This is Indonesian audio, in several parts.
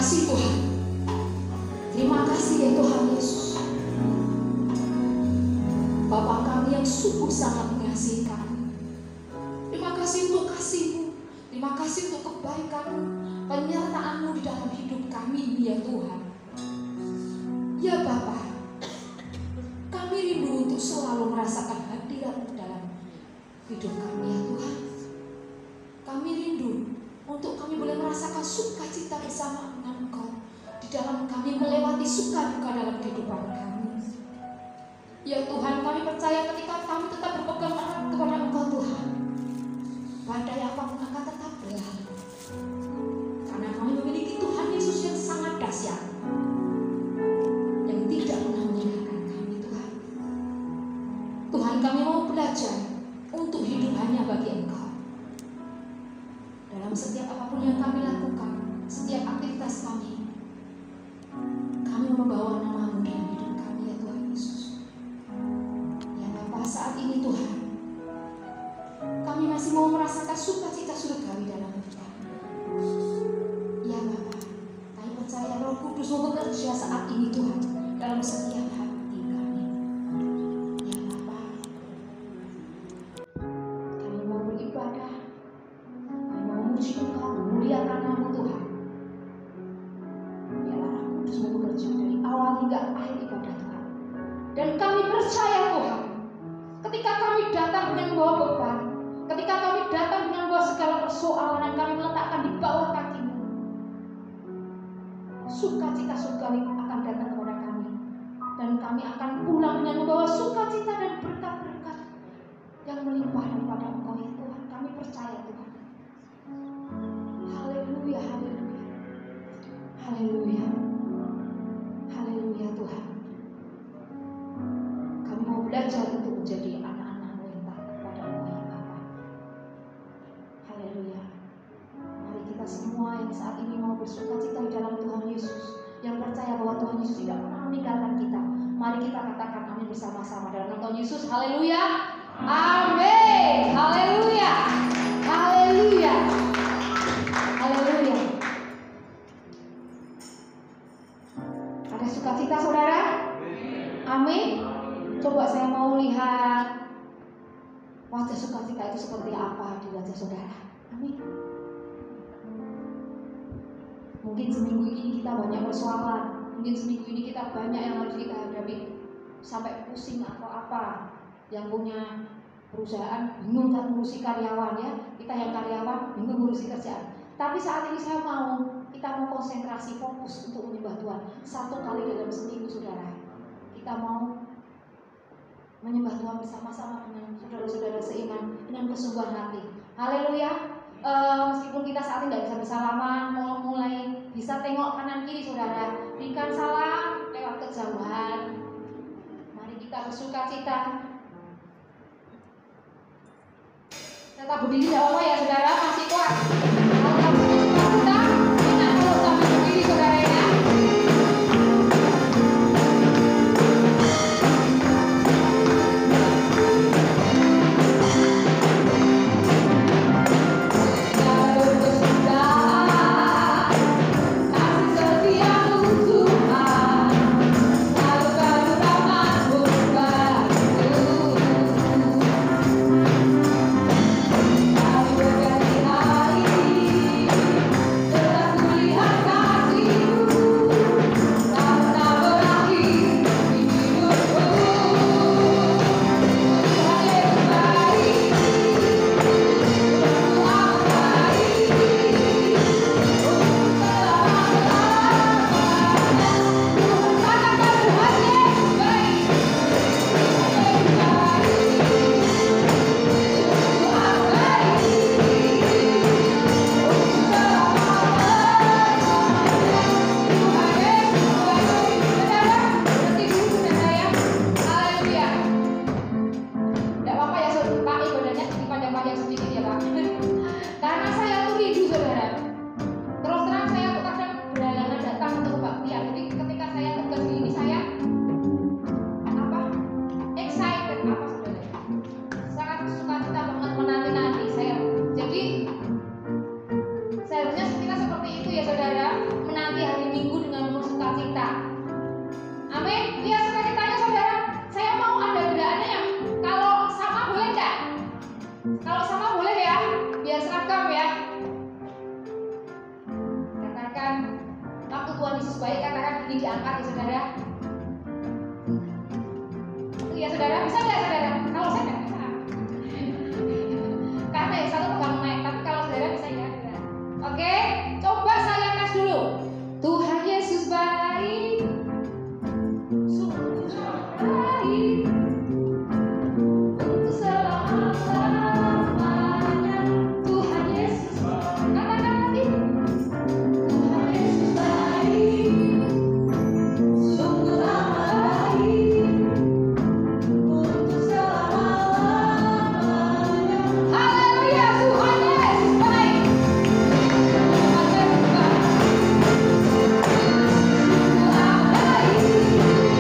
kasih Tuhan. Terima kasih ya Tuhan Yesus. Bapa kami yang sungguh sangat mengasihi kami. Terima kasih untuk kasih-Mu. Terima kasih untuk kebaikan-Mu, penyertaan-Mu di dalam hidup kami ini ya Tuhan. Ya Bapa, kami rindu untuk selalu merasakan hadirat-Mu dalam hidup kami ya Tuhan. Kami rindu untuk kami boleh merasakan sukacita bersama dengan Engkau di dalam kami melewati suka duka dalam kehidupan kami. Ya Tuhan, kami percaya ketika kami tetap berpegang erat kepada Engkau Tuhan, badai apapun akan tetap berlalu. Karena kami memiliki Tuhan Yesus yang sangat dahsyat, yang tidak pernah meninggalkan kami Tuhan. Tuhan, kami mau belajar untuk hidup hanya bagi Engkau. Dalam setiap apapun yang kami lakukan, setiap aktivitas kami membawa nama-Mu dalam hidup kami ya Tuhan Yesus. Ya Bapa, saat ini Tuhan, kami masih mau merasakan sukacita surgawi dalam hidup kami. Ya Bapa, kami percaya Roh Kudus mau bekerja saat ini Tuhan dalam setiap hati kami. Ya Bapa, kami mau beribadah, kami mau memuji Engkau, memuliakan nama Tuhan. Biarlah Roh Kudus mau bekerja dari awal hingga akhir ibadah Tuhan. Dan kami percaya Tuhan, ketika kami datang dengan membawa beban, ketika kami datang dengan membawa segala persoalan yang kami meletakkan di bawah kaki-Mu, sukacita surgawi akan datang kepada kami. Dan kami akan pulang dengan membawa sukacita dan berkat-berkat yang melimpah daripada Engkau ya Tuhan. Kami percaya Tuhan. Haleluya, haleluya, haleluya, haleluya Tuhan. Kami mau belajar untuk menjadi anak-anak-Mu yang taat kepada Engkau ya Bapa. Haleluya. Mari kita semua yang saat ini mau bersukacita di dalam Tuhan Yesus, yang percaya bahwa Tuhan Yesus tidak pernah meninggalkan kita, mari kita katakan amin bersama-sama dalam nama Tuhan Yesus. Haleluya, amin, haleluya, haleluya, haleluya. Ada sukacita saudara? Amin. Coba saya mau lihat wajah sukacita itu seperti apa di wajah saudara. Amin. Mungkin seminggu ini kita banyak persoalan, mungkin seminggu ini kita banyak yang harus kita hadapi, sampai pusing atau apa. Yang punya perusahaan bingung kan ngurusi karyawan ya, kita yang karyawan bingung ngurusi kerjaan. Tapi saat ini kita mau konsentrasi fokus untuk menyembah Tuhan. 1 kali dalam seminggu saudara, kita mau menyembah Tuhan bersama-sama dengan saudara-saudara seiman dengan kesungguhan hati. Haleluya. Meskipun kita saat ini tidak bisa bersalaman, mulai bisa tengok kanan kiri saudara, berikan salam lewat kejauhan. Mari kita bersukacita. Tetap berdiri tidak apa ya saudara, masih kuat. Kalau kamu bersukacita, enak kalau sampai berdiri saudara ya. Hari Tuhan Yesus baik, katakan ini diangkat ya saudara. Ya saudara, bisa nggak saudara? Kalau saya nggak bisa. Karena yang satu pegang mic, tapi kalau saudara bisa ya. Saudara. Oke, coba saya tes dulu. Tuhan Yesus baik, sungguh baik, untuk selama-lamanya. Tuhan Yesus, katakan nanti. Tuhan Yesus baik, sungguh amat baik, untuk selama-lamanya. Haleluya, Tuhan Yesus baik. Tuhan Yesus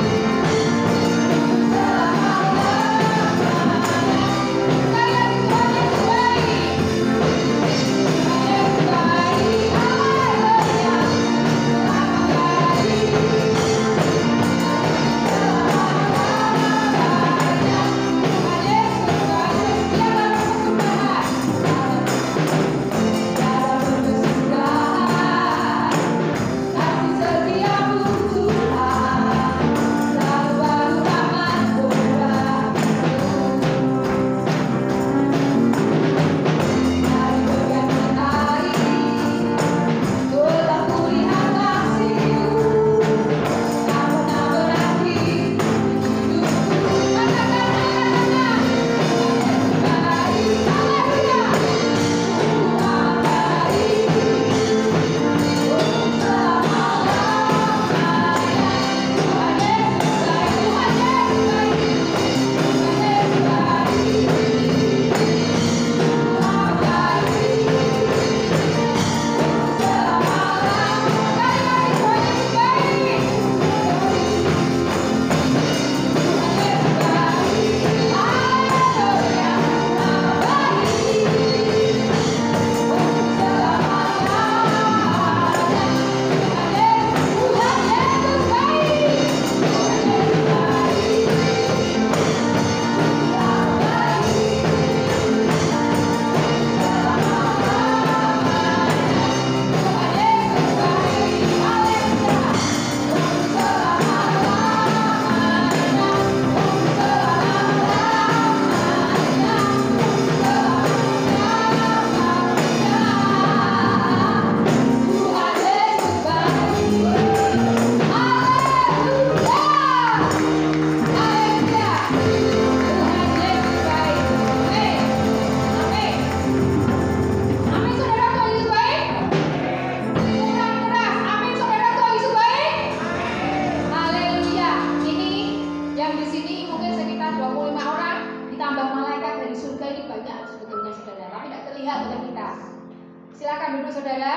Silakan duduk saudara.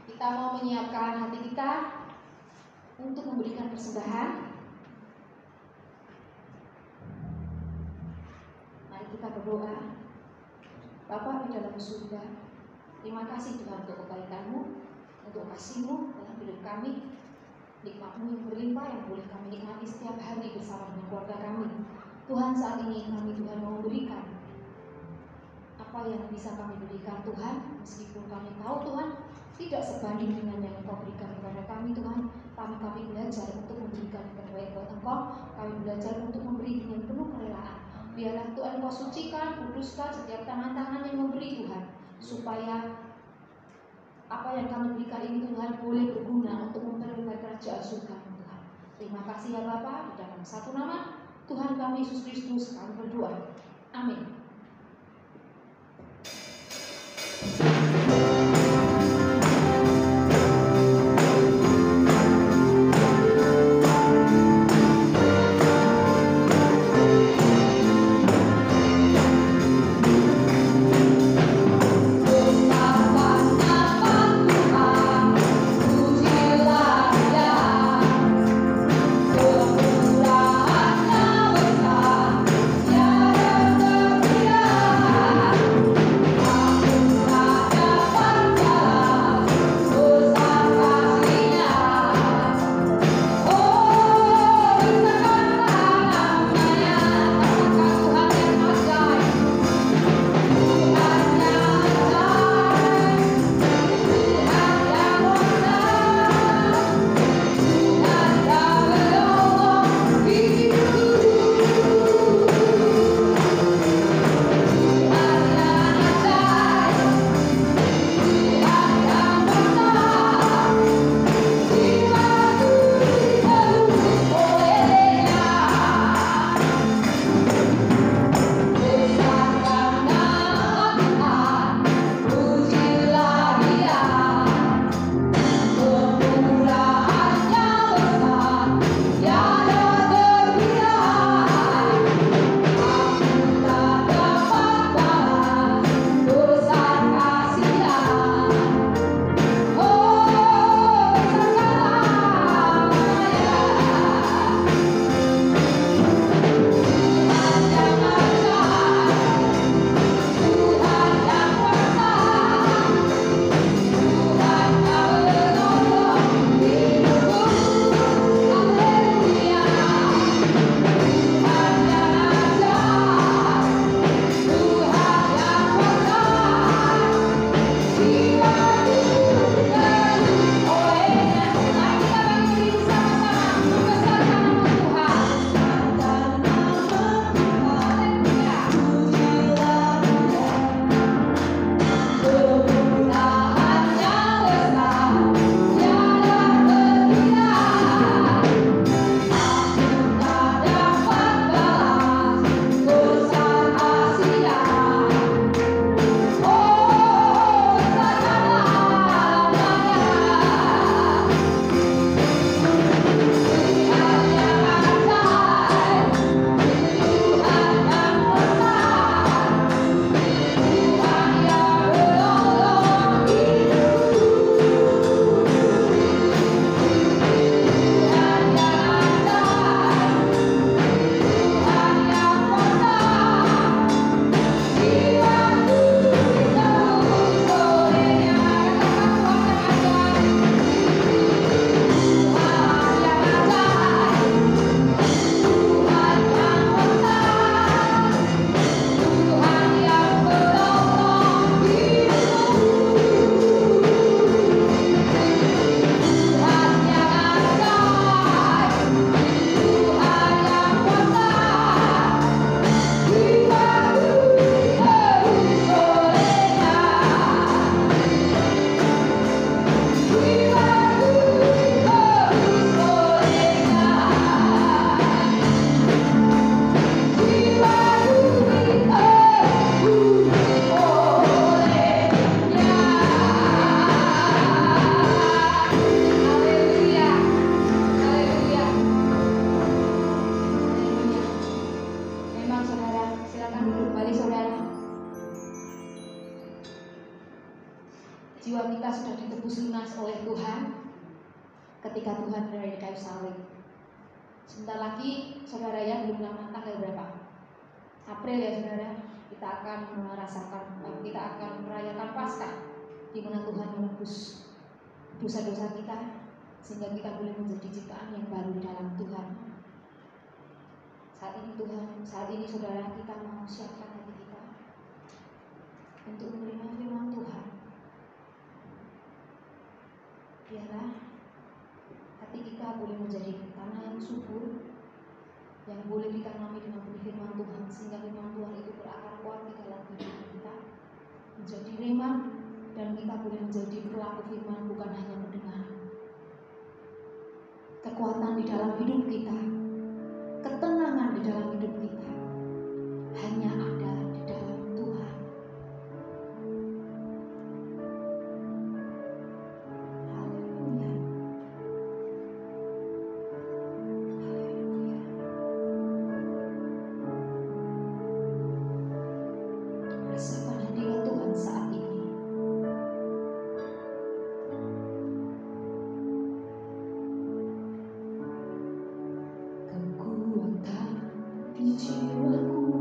Kita mau menyiapkan hati kita untuk memberikan persembahan. Mari kita berdoa. Bapa di dalam surga, terima kasih Tuhan untuk kebaikan-Mu, untuk kasih-Mu dalam hidup kami. Nikmat-Mu yang berlimpah yang boleh kami nikmati setiap hari bersama dengan keluarga kami. Tuhan, saat ini kami Tuhan mau memberikan apa yang bisa kami berikan Tuhan, meskipun kami tahu Tuhan tidak sebanding dengan yang Engkau berikan kepada kami Tuhan. Kami belajar untuk memberikan yang terbaik buat Engkau. Kami belajar untuk memberi dengan penuh kerelaan. Biarlah Tuhan Engkau sucikan, kuduskan setiap tangan-tangan yang memberi Tuhan, supaya apa yang kami berikan ini Tuhan boleh berguna untuk memperoleh kerajaan surga Tuhan. Terima kasih ya Bapa, di dalam satu nama Tuhan kami Yesus Kristus kami berdoa. Amin. Jiwa kita sudah ditebus lunas oleh Tuhan ketika Tuhan berada di kayu salib. Sebentar lagi saudara ya, belum lama, tanggal berapa? April ya saudara, kita akan merayakan Paskah, di mana Tuhan menebus dosa-dosa kita sehingga kita boleh menjadi ciptaan yang baru di dalam Tuhan. Saat ini saudara, kita mau siapkan hati kita untuk menerima firman Tuhan. Biarlah hati kita boleh menjadi tanah yang subur, yang boleh ditanami dengan benih firman Tuhan, sehingga firman Tuhan itu berakar kuat di dalam hidup kita, menjadi rema, dan kita boleh menjadi pelaku firman, bukan hanya mendengar. Kekuatan di dalam hidup kita, ketenangan di dalam hidup kita hanya ada di dalam Tuhan. Haleluya. Haleluya. Rasakan hadirat Tuhan saat ini. Kekuatan di jiwaku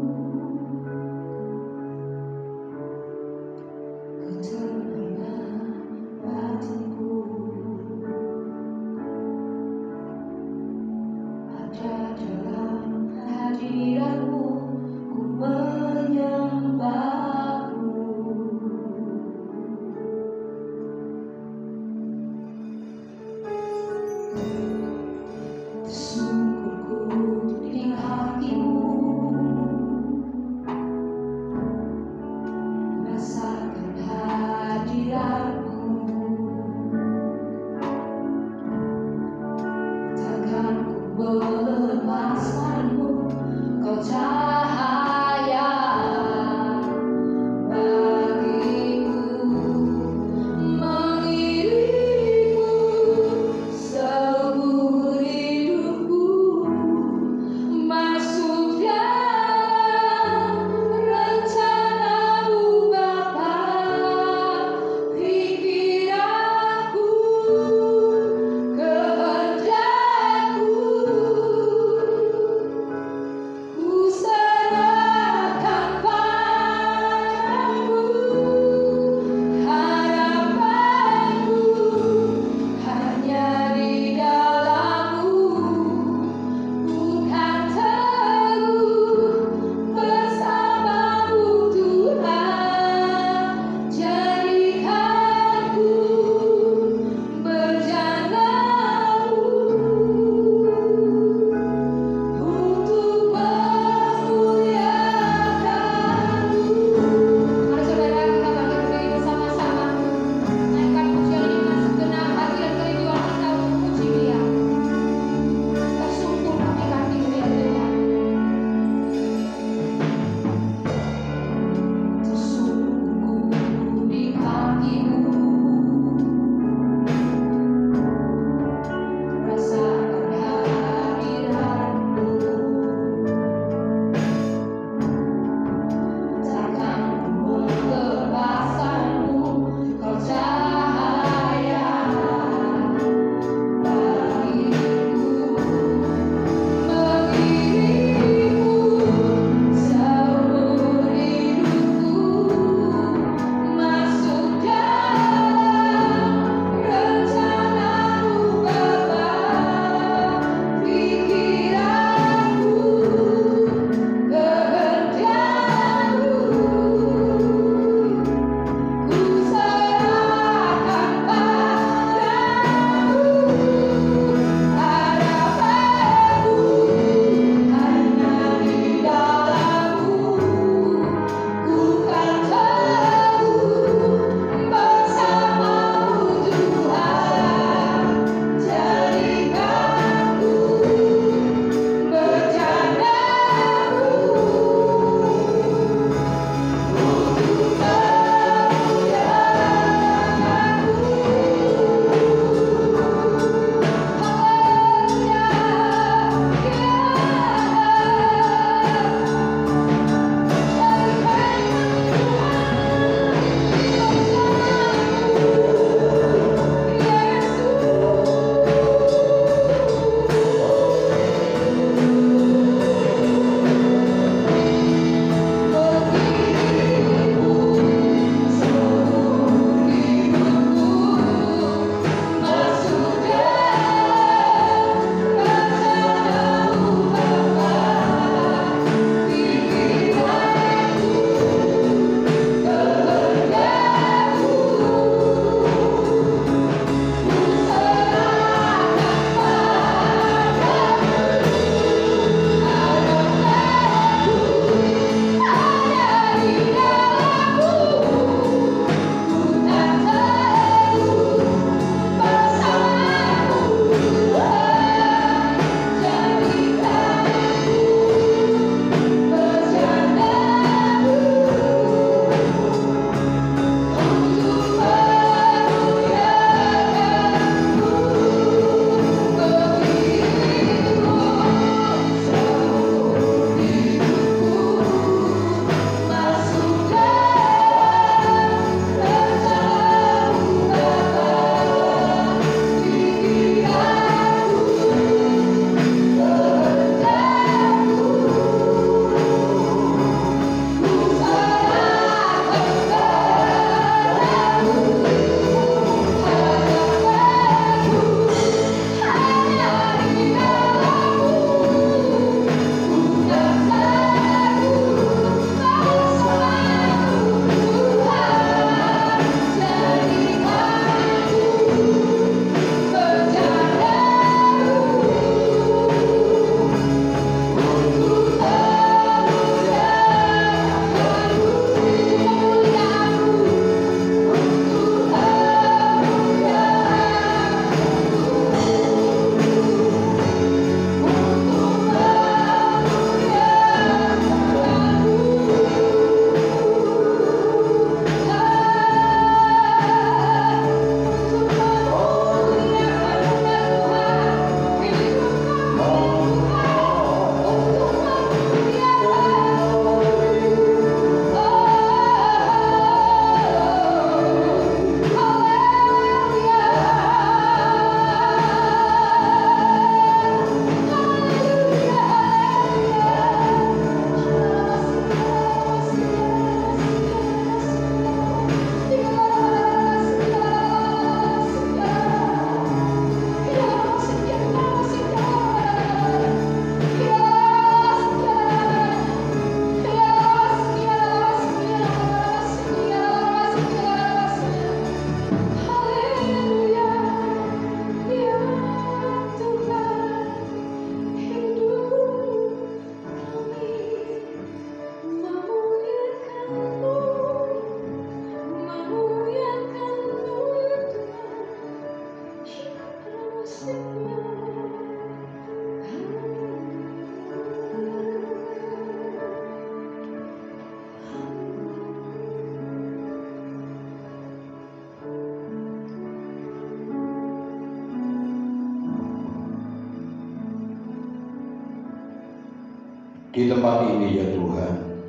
Di tempat ini ya Tuhan,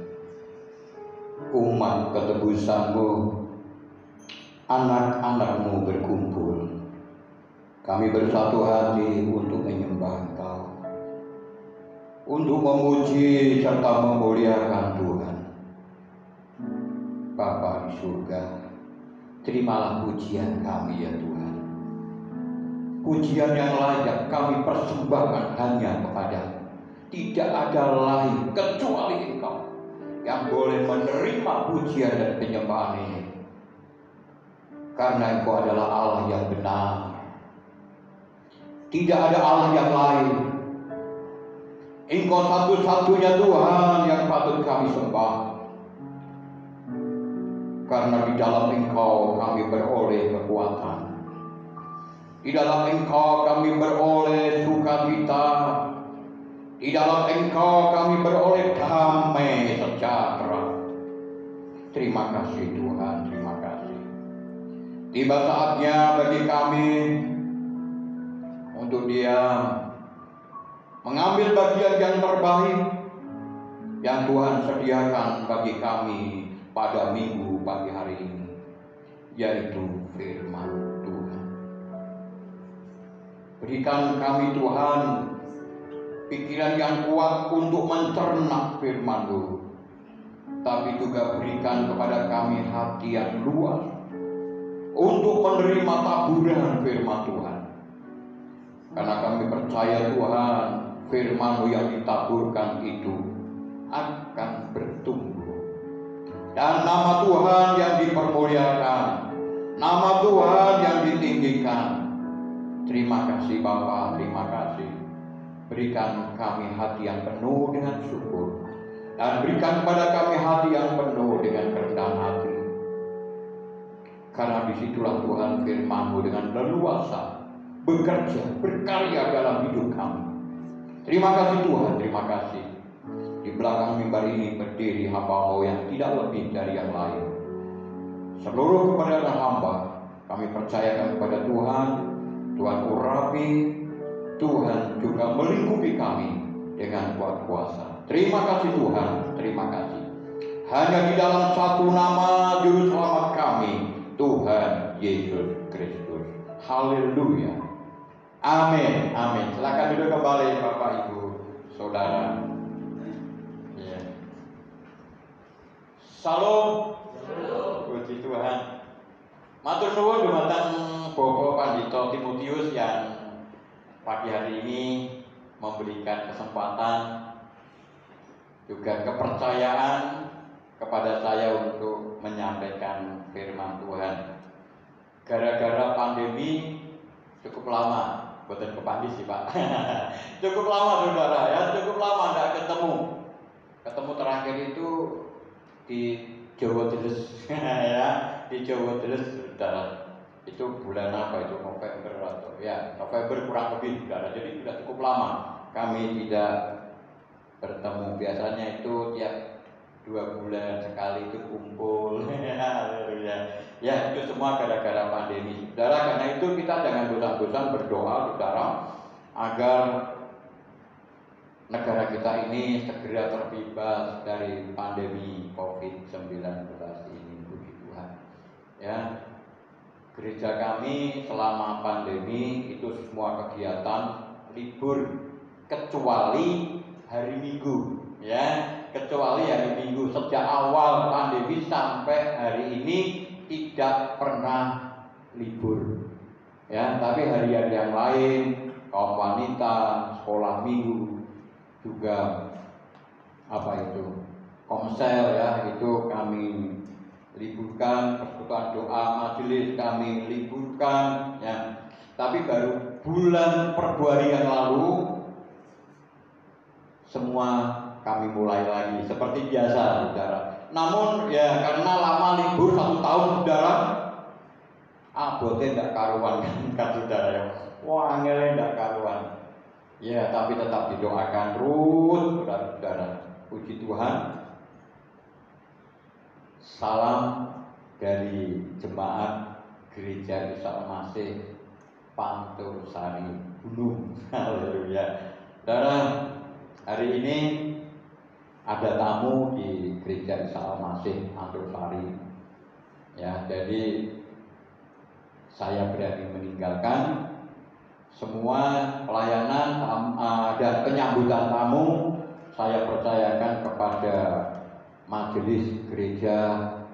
umat ketebus-Mu, anak-anak-Mu berkumpul. Kami bersatu hati untuk menyembah Engkau, untuk memuji serta memuliakan Tuhan. Bapa di surga, terimalah pujian kami ya Tuhan. Pujian yang layak kami persembahkan hanya kepada-Mu. Tidak ada lain kecuali Engkau yang boleh menerima pujian dan penyembahan ini. Karena Engkau adalah Allah yang benar. Tidak ada Allah yang lain. Engkau satu-satunya Tuhan yang patut kami sembah. Karena di dalam Engkau kami beroleh kekuatan. Di dalam Engkau kami beroleh sukacita. Di dalam Engkau kami beroleh damai sejahtera. Terima kasih Tuhan, terima kasih. Tiba saatnya bagi kami untuk diam, mengambil bagian yang terbaik yang Tuhan sediakan bagi kami pada minggu pagi hari ini, yaitu firman Tuhan. Berikan kami Tuhan pikiran yang kuat untuk mencerna firman-Mu, tapi juga berikan kepada kami hati yang luas untuk menerima taburan firman Tuhan. Karena kami percaya Tuhan, firman-Mu yang ditaburkan itu akan bertumbuh, dan nama Tuhan yang dipermuliakan, nama Tuhan yang ditinggikan. Terima kasih Bapa, terima kasih. Berikan kami hati yang penuh dengan syukur, dan berikan kepada kami hati yang penuh dengan kerendahan hati. Karena disitulah Tuhan firman-Mu dengan leluasa bekerja, berkarya dalam hidup kami. Terima kasih Tuhan, terima kasih. Di belakang mimbar ini berdiri hamba-Mu yang tidak lebih dari yang lain. Seluruh keberadaan hamba kami percayakan kepada Tuhan. Tuhan urapi, Tuhan juga melingkupi kami dengan kuat kuasa. Terima kasih Tuhan, terima kasih. Hanya di dalam satu nama Juru Selamat kami, Tuhan Yesus Kristus. Haleluya. Amin, amin. Silakan duduk kembali Bapak Ibu Saudara. Ya. Salam. Puji Tuhan. Matur nuwun dumateng Bapak Pandhita Timotius yang pagi hari ini memberikan kesempatan juga kepercayaan kepada saya untuk menyampaikan firman Tuhan. Gara-gara pandemi cukup lama, bukan kepandis sih Pak. Cukup lama saudara ya, cukup lama tidak ketemu. Ketemu terakhir itu di Jawa Deres ya, di Jawa Deres saudara. Itu bulan apa itu, November atau ya November kurang lebih saudara. Jadi sudah cukup lama kami tidak bertemu. Biasanya itu tiap 2 bulan sekali itu kumpul. Ya itu semua gara-gara pandemi saudara. Karena itu kita jangan bosan-bosan berdoa saudara, agar negara kita ini segera terbebas dari pandemi COVID-19 ini. Puji Tuhan ya. Gereja kami selama pandemi itu semua kegiatan libur kecuali hari Minggu ya, kecuali hari Minggu. Sejak awal pandemi sampai hari ini tidak pernah libur ya, tapi hari-hari yang lain kaum wanita, sekolah minggu, juga apa itu komsel ya, itu kami liburkan. Persekutuan doa majelis kami liburkan ya. Tapi baru bulan Februari yang lalu semua kami mulai lagi seperti biasa saudara. Namun ya karena lama libur 1 tahun saudara, abote tidak karuan kan saudara ya. Wah angel tidak karuan. Ya tapi tetap didoakan terus saudara-saudara. Puji Tuhan. Salam dari jemaat Gereja Isa Masih Pantur Sari Gunung. Haleluya. Saudara, hari ini ada tamu di gereja Isa Al-Masih Antasari. Ya, jadi saya berani meninggalkan semua pelayanan dan penyambutan tamu. Saya percayakan kepada majelis gereja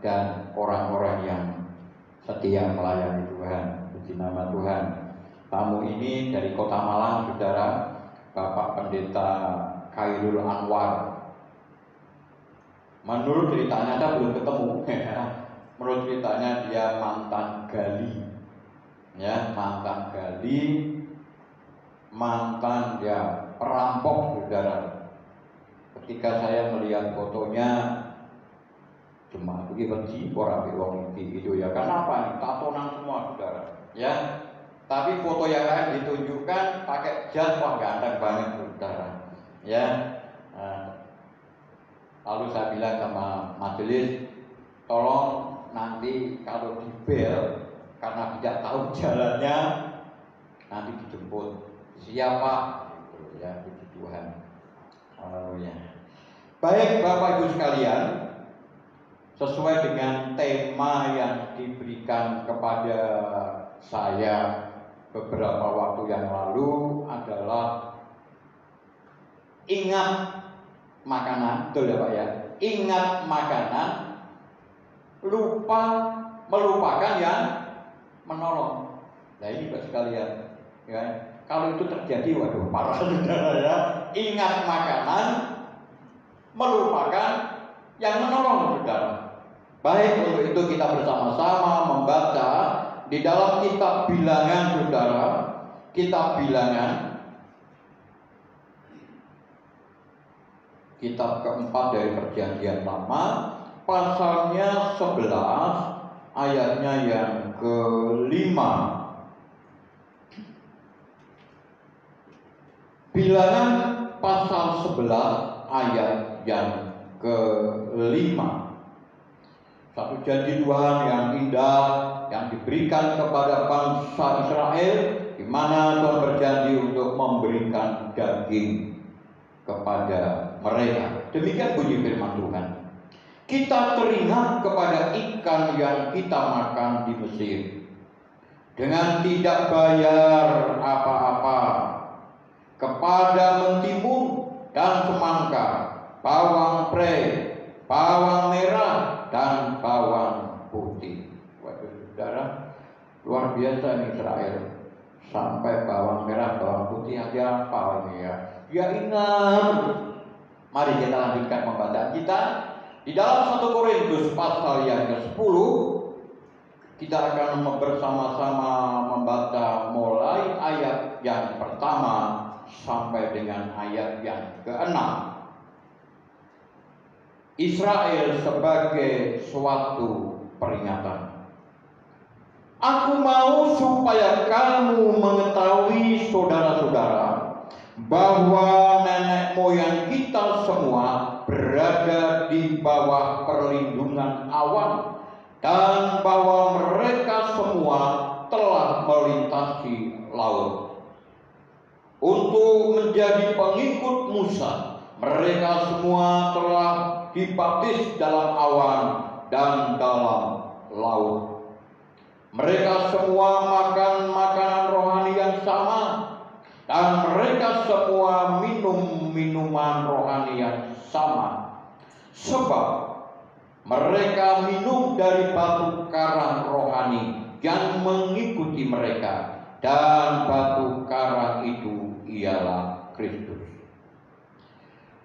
dan orang-orang yang setia melayani Tuhan. Puji nama Tuhan. Tamu ini dari Kota Malang, saudara, Bapak Pendeta Khairul Anwar. Menurut ceritanya, saya belum ketemu. Menurut ceritanya dia mantan gali, ya, mantan gali, mantan ya perampok, saudara. Ketika saya melihat fotonya, cuma begini orang bilang gitu ya. Kenapa nih? Tatonan semua, saudara. Ya. Tapi foto yang lain ditunjukkan pakai jas, wah ganteng banget, saudara. Ya. Lalu saya bilang sama majelis, tolong nanti kalau di bel karena tidak tahu jalannya, nanti dijemput. Siapa? Gitu ya, puji Tuhan. Haleluya. Baik Bapak Ibu sekalian, sesuai dengan tema yang diberikan kepada saya beberapa waktu yang lalu adalah ingat makanan, betul ya Pak ya? Ingat makanan, lupa melupakan yang menolong. Nah ini Pak sekalian, ya. Kalau itu terjadi, waduh parah, saudara ya. Ingat makanan, melupakan yang menolong, saudara. Baik, untuk itu kita bersama-sama membaca di dalam kitab Bilangan, saudara. Kitab Bilangan, kitab keempat dari Perjanjian Lama, pasalnya 11, ayatnya yang ke-5. Bilangan pasal 11 ayat yang ke-5. Satu janji Tuhan yang indah yang diberikan kepada bangsa Israel, di mana Tuhan berjanji untuk memberikan daging kepada mereka. Demikian bunyi firman Tuhan. Kita teringat kepada ikan yang kita makan di Mesir dengan tidak bayar apa-apa, kepada mentimun dan semangka, bawang pre, bawang merah dan bawang putih. Waduh saudara, luar biasa nih Israel. Sampai bawang merah, bawang putih aja apa ini ya? Ya ingat. Mari kita lanjutkan pembacaan kita di dalam 1 Korintus pasal yang ke-10. Kita akan bersama-sama membaca mulai ayat yang pertama sampai dengan ayat yang ke-6. Israel sebagai suatu peringatan. Aku mau supaya kamu mengetahui, saudara-saudara, bahwa nenek moyang kita semua berada di bawah perlindungan awan, dan bahwa mereka semua telah melintasi laut untuk menjadi pengikut Musa. Mereka semua telah dibaptis dalam awan dan dalam laut. Mereka semua makan makanan rohani yang sama, dan mereka semua minum minuman rohani yang sama, sebab mereka minum dari batu karang rohani yang mengikuti mereka, dan batu karang itu ialah Kristus.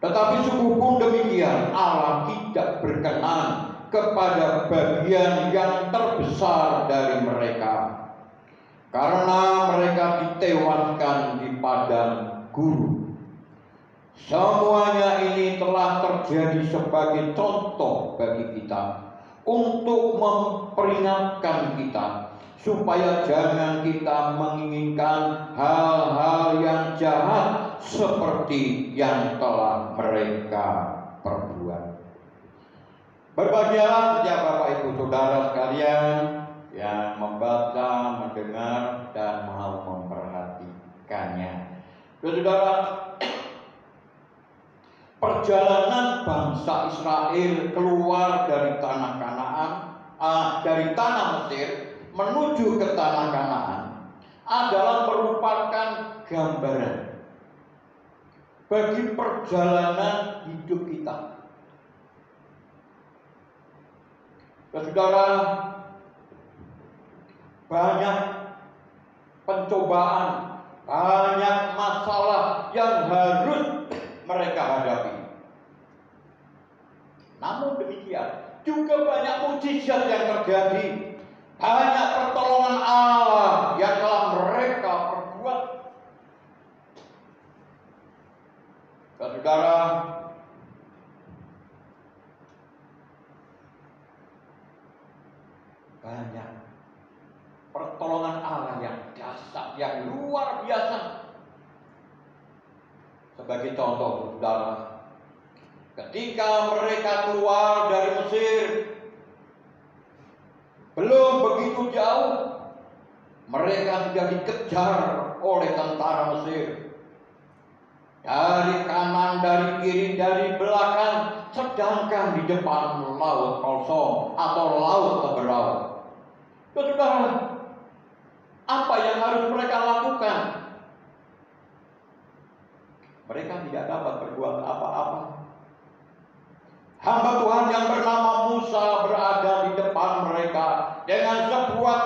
Tetapi sungguh demikian, Allah tidak berkenan kepada bagian yang terbesar dari mereka, karena mereka ditewaskan di padang gurun. Semuanya ini telah terjadi sebagai contoh bagi kita, untuk memperingatkan kita supaya jangan kita menginginkan hal-hal yang jahat seperti yang telah mereka perbuat. Berbahagialah setiap Bapak Ibu Saudara sekalian yang membaca, mendengar, dan mau memperhatikannya. Saudara, perjalanan bangsa Israel keluar dari tanah Kanaan, dari tanah Mesir menuju ke tanah Kanaan adalah merupakan gambaran bagi perjalanan hidup kita. Saudara, banyak pencobaan, banyak masalah yang harus mereka hadapi. Namun demikian, juga banyak mujizat yang terjadi, banyak pertolongan Allah yang telah mereka perbuat. Saudara, banyak pertolongan Allah yang dahsyat, yang luar biasa. Sebagai contoh, saudara, ketika mereka keluar dari Mesir, belum begitu jauh, mereka sudah dikejar oleh tentara Mesir. Dari kanan, dari kiri, dari belakang, sedangkan di depan laut kosong atau laut teberau. Saudara, apa yang harus mereka lakukan? Mereka tidak dapat berbuat apa-apa. Hamba Tuhan yang bernama Musa berada di depan mereka dengan sebuah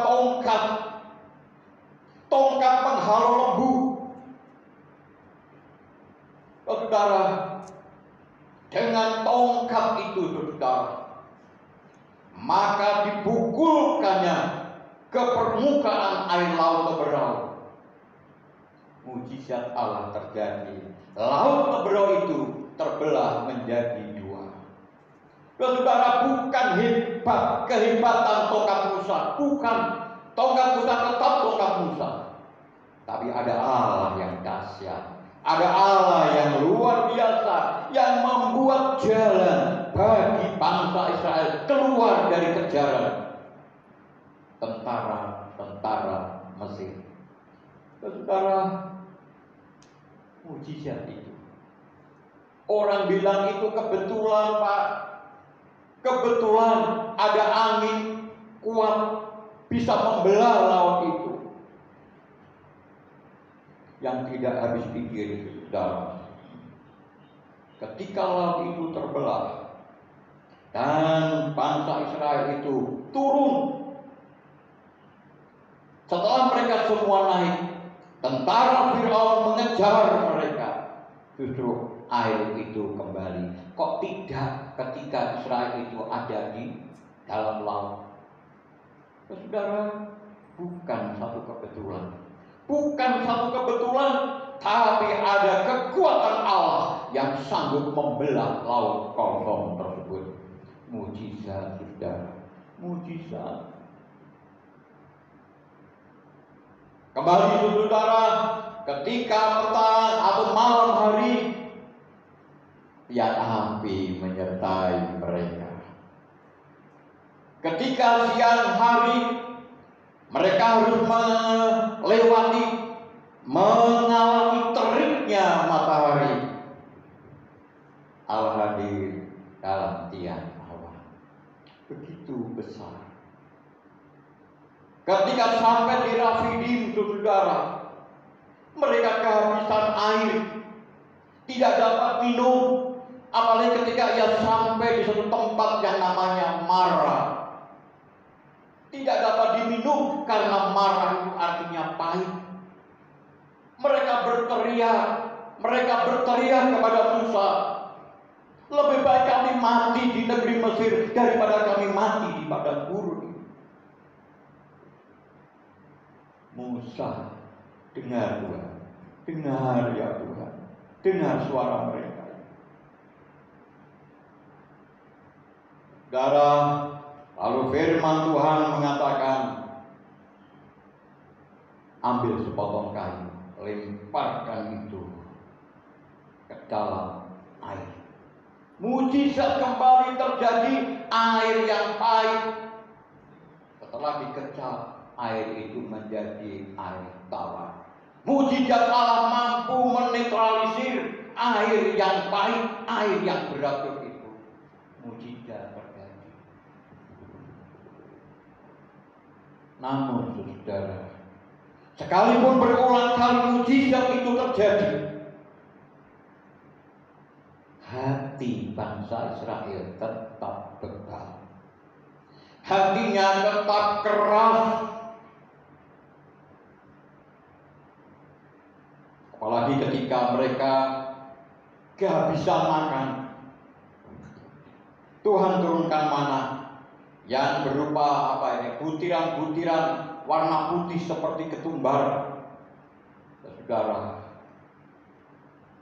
tongkat penghalau lembu. Saudara, dengan tongkat itu, saudara, maka dipukulkannya ke permukaan air laut teberau. Mujizat Allah terjadi. Laut teberau itu terbelah menjadi dua. Saudara, bukan kehebatan tongkat Musa, bukan tongkat Musa tetap tongkat Musa, tapi ada Allah yang dahsyat, ada Allah yang luar biasa, yang membuat jalan bagi bangsa Israel keluar dari kejaran tentara Mesir. Saudara, mujizat itu, orang bilang itu kebetulan, Pak. Kebetulan ada angin kuat bisa membelah laut itu. Yang tidak habis pikir, saudara, ketika laut itu terbelah dan bangsa Israel itu turun, setelah mereka semua naik, tentara Firaun mengejar mereka, justru air itu kembali. Kok tidak ketika Israel itu ada di dalam laut? Saudara, bukan satu kebetulan, tapi ada kekuatan Allah yang sanggup membelah laut kosong tersebut. Mujizat, saudara, mujizat. Kembali, saudara, ketika petang atau malam hari, yang api menyertai mereka. Ketika siang hari, mereka harus mengalami teriknya matahari. Allah hadir dalam tiang awan. Begitu besar. Ketika sampai di Rafidim, saudara, mereka kehabisan air, tidak dapat minum. Apalagi ketika ia sampai di satu tempat yang namanya Mara, tidak dapat diminum karena Mara itu artinya pahit. Mereka berteriak kepada Musa, lebih baik kami mati di negeri Mesir daripada kami mati di padang gurun. Musa, dengar Tuhan, dengar ya Tuhan, dengar suara mereka. Saudara, lalu firman Tuhan mengatakan, ambil sepotong kayu, lemparkan itu ke dalam air. Mujizat kembali terjadi, air yang pahit setelah dikecap, air itu menjadi air tawar. Mujizat Allah mampu menetralisir air yang pahit, air yang beracun itu, mujizat terjadi. Namun saudara, sekalipun berulang kali mujizat itu terjadi, hati bangsa Israel tetap bebal. Hatinya tetap keras. Apalagi ketika mereka kehabisan makan, Tuhan turunkan mana yang berupa butiran-butiran warna putih seperti ketumbar. Saudara,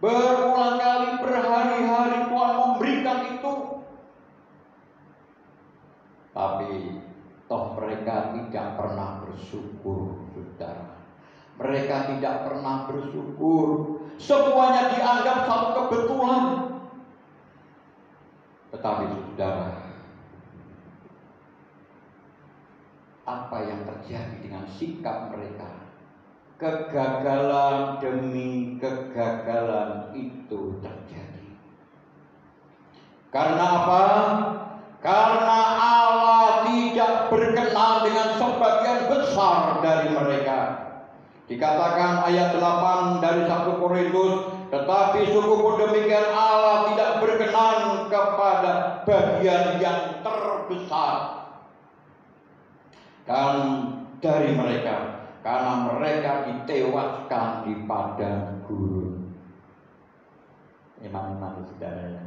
berulang kali berhari-hari Tuhan memberikan itu, tapi toh mereka tidak pernah bersyukur, saudara. Mereka tidak pernah bersyukur. Semuanya dianggap satu kebetulan. Tetapi saudara, apa yang terjadi dengan sikap mereka? Kegagalan demi kegagalan itu terjadi. Karena apa? Karena Allah tidak berkenan dengan sebagian besar dari mereka. Dikatakan ayat 8 dari 1 Korintus, tetapi sungguh demikian Allah tidak berkenan kepada bagian yang terbesar dan dari mereka, karena mereka ditewaskan di padang gurun. Iman-iman saudara,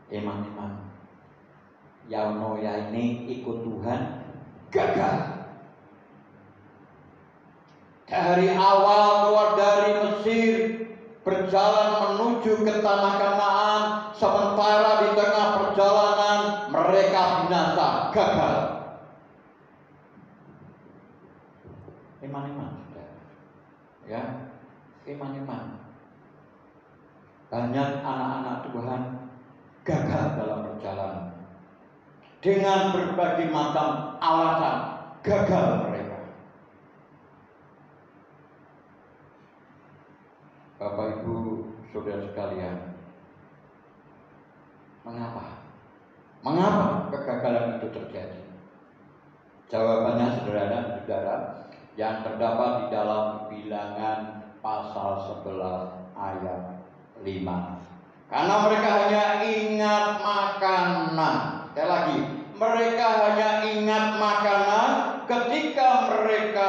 iman-iman Yauno ya ini ikut Tuhan gagal. Dari awal keluar dari Mesir, berjalan menuju ke tanah Kanaan, sementara di tengah perjalanan mereka binasa, gagal. Iman-iman, ya, iman-iman. Banyak anak-anak Tuhan gagal dalam perjalanan dengan berbagai macam alasan, gagal mereka. Bapak Ibu saudara sekalian, mengapa? Mengapa kegagalan itu terjadi? Jawabannya saudara-saudara yang terdapat di dalam Bilangan pasal 11 ayat 5. Karena mereka hanya ingat makanan. Sekali lagi, mereka hanya ingat makanan ketika mereka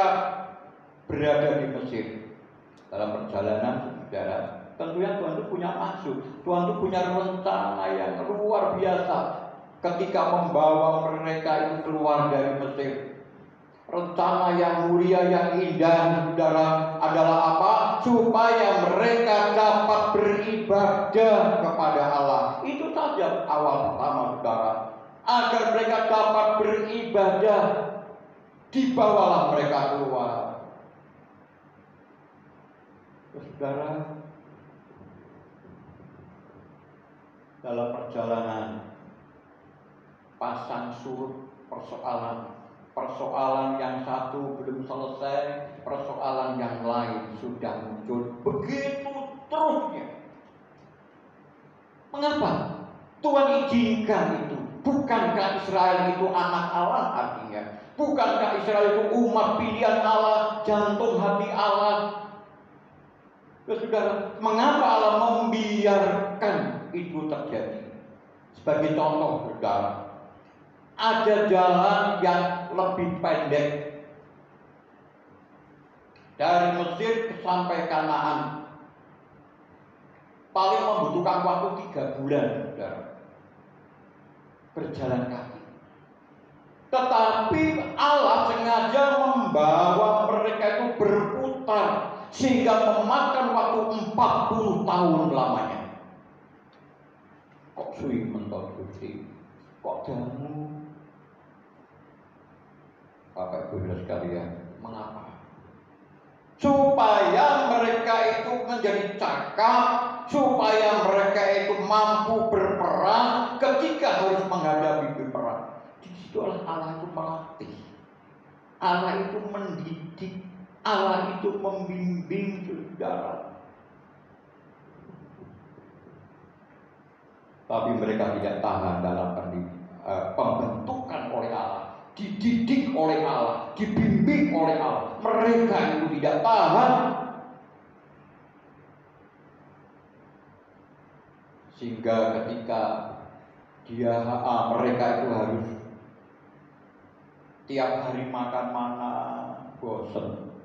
berada di Mesir. Dalam perjalanan saudara, tentunya Tuhan itu punya maksud, Tuhan itu punya rencana yang luar biasa ketika membawa mereka itu keluar dari Mesir. Rencana yang mulia, yang indah, saudara, adalah apa? Supaya mereka dapat beribadah kepada Allah. Itu saja awal pertama, saudara. Agar mereka dapat beribadah, dibawalah mereka keluar. Saudara, dalam perjalanan pasang surut persoalan yang satu belum selesai, persoalan yang lain sudah muncul. Begitu terusnya. Mengapa Tuhan izinkan itu? Bukankah Israel itu anak Allah artinya? Bukankah Israel itu umat pilihan Allah, jantung hati Allah? Saudara, mengapa Allah membiarkan itu terjadi? Sebagai contoh, saudara, ada jalan yang lebih pendek dari Mesir sampai Kanaan. Paling membutuhkan waktu 3 bulan, saudara, berjalan kaki. Tetapi Allah sengaja membawa mereka itu berputar sehingga memakan waktu 40 tahun lamanya. Kok suwi mentok Gusti? Kok jamu? Bapak Ibu sekalian, mengapa? Supaya mereka itu menjadi cakap, supaya mereka itu mampu berperang ketika harus menghadapi perang. Di situ Allah itu melatih, Allah itu mendidik, Allah itu membimbing saudara. tapi mereka tidak tahan dalam pembentukan oleh Allah, dididik oleh Allah, dibimbing oleh Allah. Mereka itu tidak tahan, sehingga ketika mereka itu harus tiap hari makan mana, bosen,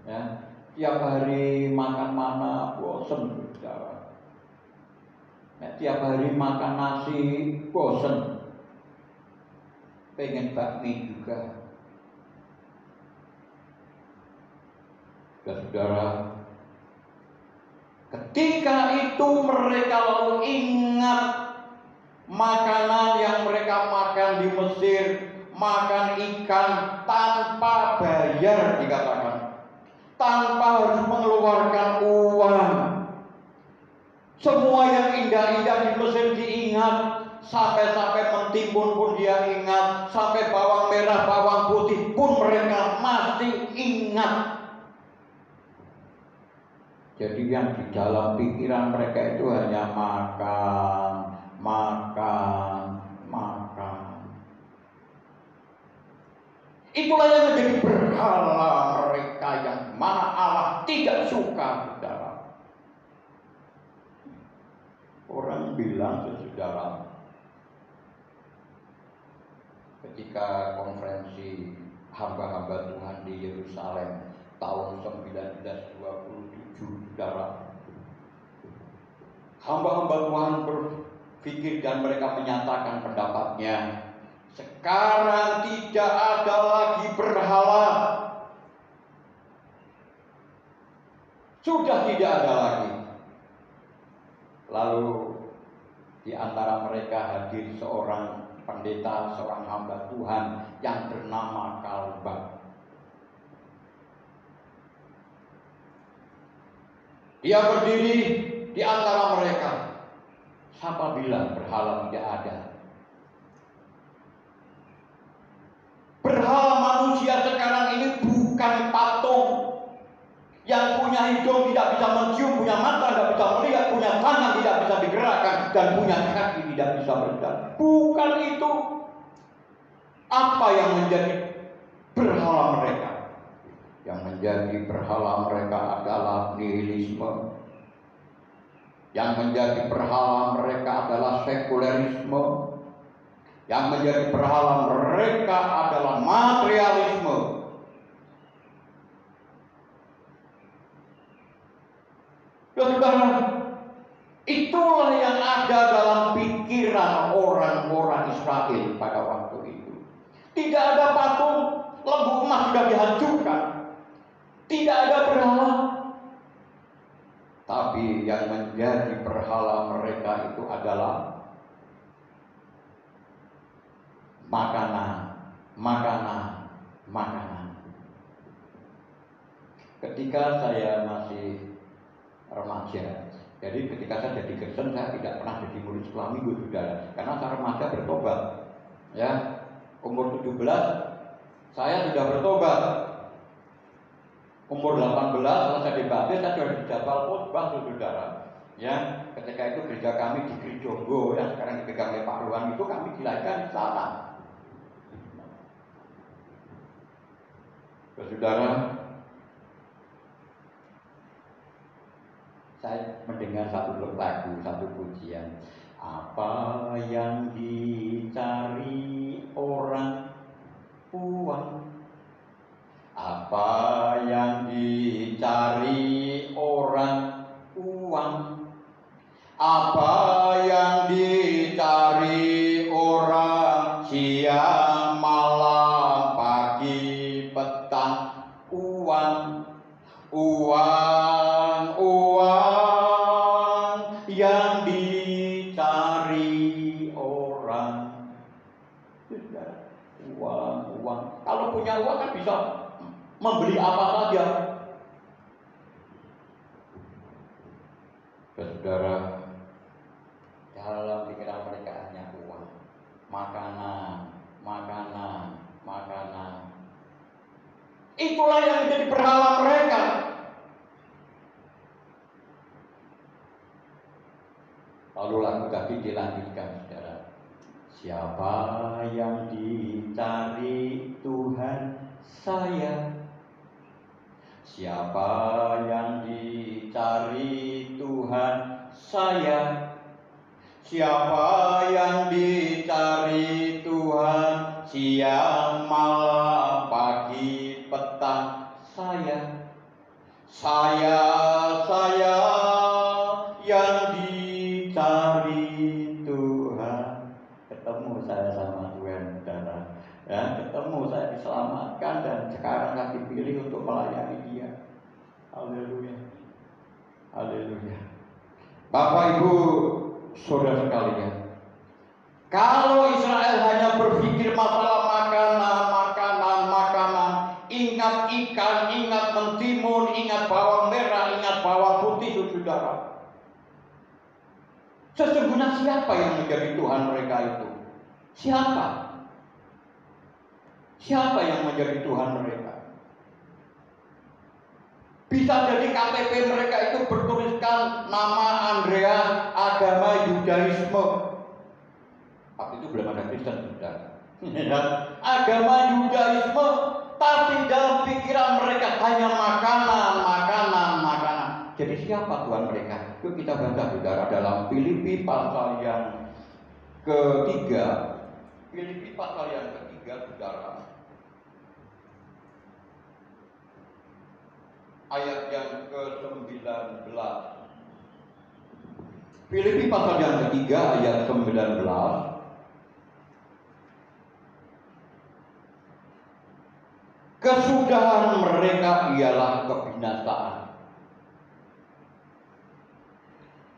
ya. Tiap hari makan mana, bosen, saudara. Ya, tiap hari makan nasi, bosen. Pengen bakmi juga. Saudara, ketika itu mereka lalu ingat makanan yang mereka makan di Mesir, makan ikan tanpa bayar, dikatakan, tanpa harus mengeluarkan uang. Semua yang indah-indah di Mesir diingat, sampai-sampai mentimun pun dia ingat, sampai bawang merah, bawang putih pun mereka masih ingat. Jadi yang di dalam pikiran mereka itu hanya makan, makan, makan. Itulah yang menjadi berhala mereka, yang mana Allah tidak suka, saudara. Orang bilang, saudara, ketika konferensi hamba-hamba Tuhan di Yerusalem tahun 1927, saudara, hamba-hamba Tuhan berpikir dan mereka menyatakan pendapatnya, sekarang tidak ada lagi berhala, sudah tidak ada lagi. Lalu di antara mereka hadir seorang pendeta, seorang hamba Tuhan yang bernama Kalbak. Dia berdiri di antara mereka. Siapa bilang berhala tidak ada? Berhala manusia sekarang ini bukan patung yang punya hidung tidak bisa mencium, punya mata tidak bisa melihat, punya tangan tidak bisa digerakkan, dan punya kaki tidak bisa berjalan. Bukan itu. Apa yang menjadi berhala mereka? Yang menjadi berhala mereka adalah nihilisme. Yang menjadi berhala mereka adalah sekulerisme. Yang menjadi berhala mereka adalah materialisme. Saudara, itulah yang ada dalam pikiran orang-orang Israel pada waktu itu. Tidak ada patung, lembu emas sudah dihancurkan. Tidak ada berhala. Tapi yang menjadi berhala mereka itu adalah makanan, makanan, makanan. Ketika saya masih remaja, jadi ketika saya jadi Kristen, saya tidak pernah jadi murid sekolah minggu, saudara, karena saya remaja bertobat. Ya, umur 17 saya sudah bertobat. Umur 18 setelah saya dibaptis, saya sudah dijadwal khotbah, saudara. Ya, ketika itu gereja kami di Krijonggo yang sekarang dipegang oleh Pak Ruan itu, kami dilahirkan di sana. Saudara, saya mendengar satu lagu, satu pujian. Apa yang dicari orang, uang. Apa yang dicari orang, uang. Apa yang dicari orang, siang, malam, pagi, petang, uang. Uang, uang yang dicari orang. Uang, uang. Kalau punya uang kan bisa membeli apa saja. Saudara, dalam pikiran mereka hanya uang, makanan, makanan, makanan. Itulah yang menjadi berhala mereka. Lalu lagu tadi dilanjutkan, saudara. Siapa yang dicari Tuhan saya? Siapa yang dicari Tuhan saya? Siapa yang dicari Tuhan siang malam pagi petang saya? Saya yang dicari Tuhan. Ketemu saya sama Tuhan, saudara. Ya, ketemu saya diselamatkan dan sekarang saya dipilih untuk melayani Dia. Haleluya. Haleluya. Bapak Ibu, saudara sekalian, kalau Israel hanya berpikir masalah makanan, ingat ikan, ingat mentimun, ingat bawang merah, ingat bawang putih, saudara. Sesungguhnya siapa yang menjadi Tuhan mereka itu? Siapa? Siapa yang menjadi Tuhan mereka? Bisa jadi KTP mereka itu bertuliskan nama Andrea, agama Yudaisme. Waktu itu belum ada Kristen, sudah. Agama Yudaisme, tapi dalam pikiran mereka hanya makanan. Jadi siapa Tuhan mereka? Yuk kita baca, saudara, dalam Filipi pasal yang ketiga. Filipi pasal yang ketiga, saudara. Ayat yang ke-19. Filipi pasal yang ketiga ayat 19. Kesudahan mereka ialah kebinasaan.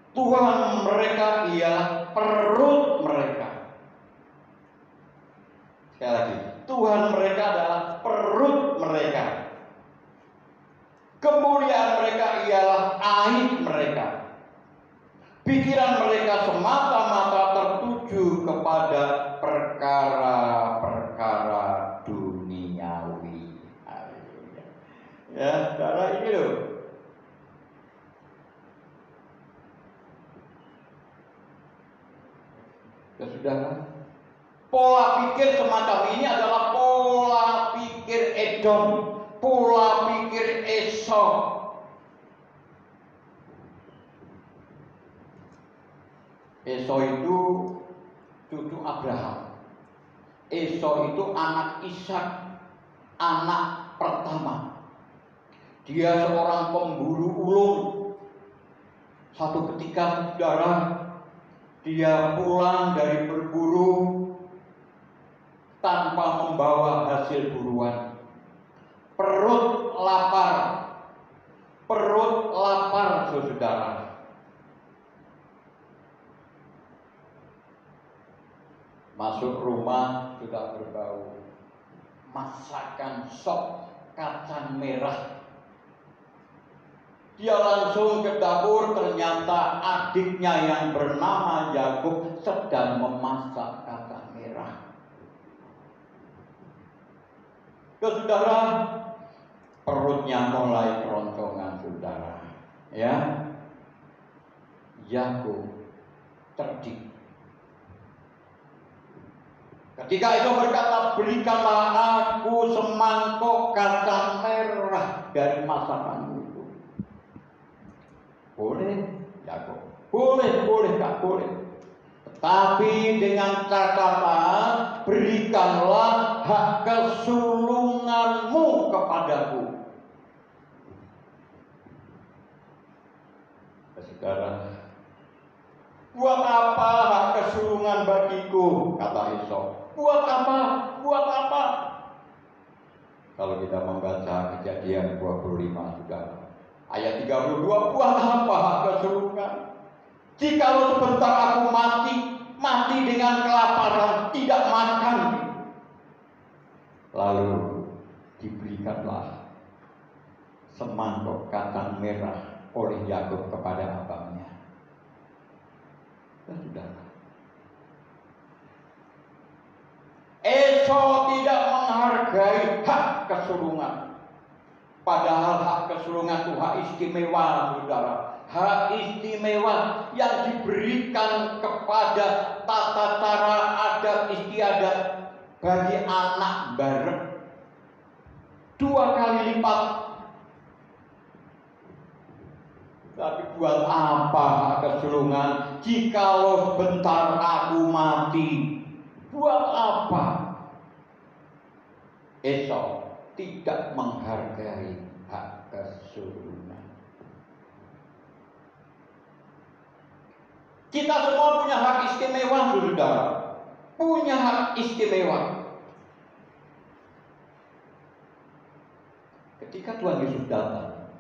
Tuhan mereka ialah perut mereka. Sekali lagi, Tuhan mereka adalah perut mereka. Kemuliaan mereka ialah aib mereka. Pikiran mereka semata-mata tertuju kepada perkara-perkara duniawi. Ya, saudara, ini loh. Ya, saudara. Pola pikir semacam ini adalah pola pikir Edom, pola pikir Esau. Esau itu cucu Abraham. Esau itu anak Ishak, anak pertama. Dia seorang pemburu ulung. Satu ketika, saudara, dia pulang dari berburu tanpa membawa hasil buruan. Perut lapar, saudara. Masuk rumah sudah berbau masakan sop kacang merah. Dia langsung ke dapur, ternyata adiknya yang bernama Yakub sedang memasak kacang merah. Saudara, perutnya mulai keroncongan, saudara. Ya, Yakub terdik. Ketika itu berkata, berikanlah aku semangkok kacang merah dari masakanmu. Boleh, Yakub. Boleh, Kak, boleh. Tapi dengan catatan, berikanlah hak kesulunganmu kepadaku. Saudara, buat apa hak kesulungan bagiku? Kata Esau. Buat apa? Kalau kita membaca Kejadian 25, saudara. Ayat 32, buat apa hak kesulungan? Jikalau sebentar aku mati dengan kelaparan, tidak makan. Lalu diberikanlah semangkok kacang merah oleh Yakub kepada abangnya. Dan sudah. Esau tidak menghargai hak kesulungan. Padahal hak kesulungan itu hak istimewa, saudara. hak istimewa yang diberikan kepada tata cara adat istiadat bagi anak bareng 2 kali lipat. Tapi buat apa hak kesulungan jikalau bentar aku mati? Buat apa? Esau tidak menghargai hak kesulungan. Kita semua punya hak istimewa, saudara. Punya hak istimewa. Ketika Tuhan Yesus datang,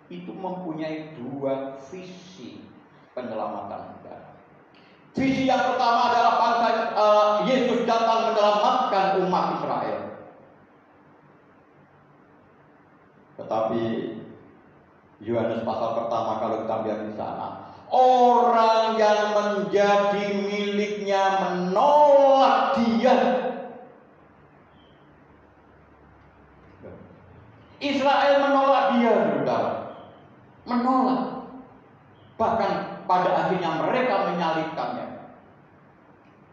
itu mempunyai 2 visi penyelamatan kita. Visi yang pertama adalah bangsa Yesus datang menyelamatkan umat Israel. Tetapi Yohanes pasal pertama kalau kita lihat di sana, orang yang menjadi miliknya menolak dia. Israel menolak dia, saudara. Menolak. Bahkan pada akhirnya mereka menyalibkannya.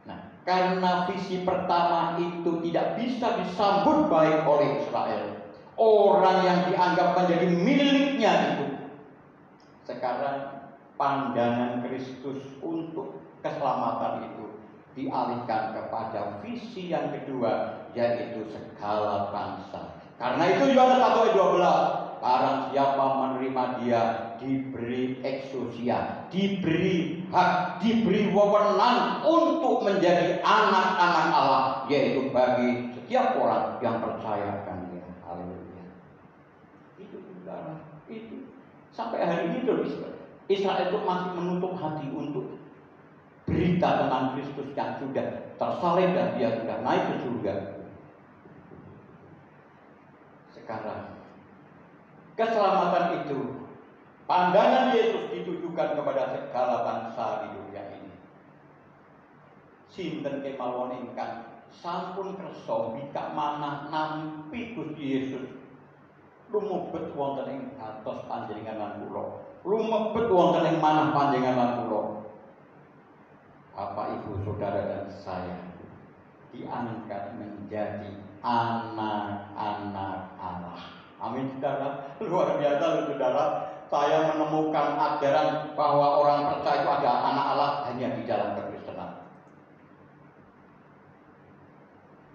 Nah, karena visi pertama itu tidak bisa disambut baik oleh Israel, orang yang dianggap menjadi miliknya itu, sekarang pandangan Kristus untuk keselamatan itu dialihkan kepada visi yang kedua, yaitu segala bangsa. Karena itu Yohanes 1 ayat 12, barang siapa menerima dia diberi ekousia, diberi hak, diberi wewenang untuk menjadi anak-anak Allah, yaitu bagi setiap orang yang percaya akan dia. Haleluya. Itu saudara, itu sampai hari ini terus Israel itu masih menutup hati untuk berita tentang Kristus yang sudah tersalib dan dia sudah naik ke surga. Sekarang keselamatan itu, pandangan Yesus ditujukan kepada segala bangsa di dunia ini. Sinten kemawon ingkang sampun kersa bikak manah nampi Gusti Yesus lumebet wonten ing atos panjenengan kula, lumebet wonten ing manah panjenengan kula. Bapak, Ibu, Saudara dan saya diangkat menjadi anak-anak Allah. Amin, saudara. Luar biasa, saudara. Saya menemukan ajaran bahwa orang percaya itu ada anak Allah hanya di dalam kekristenan.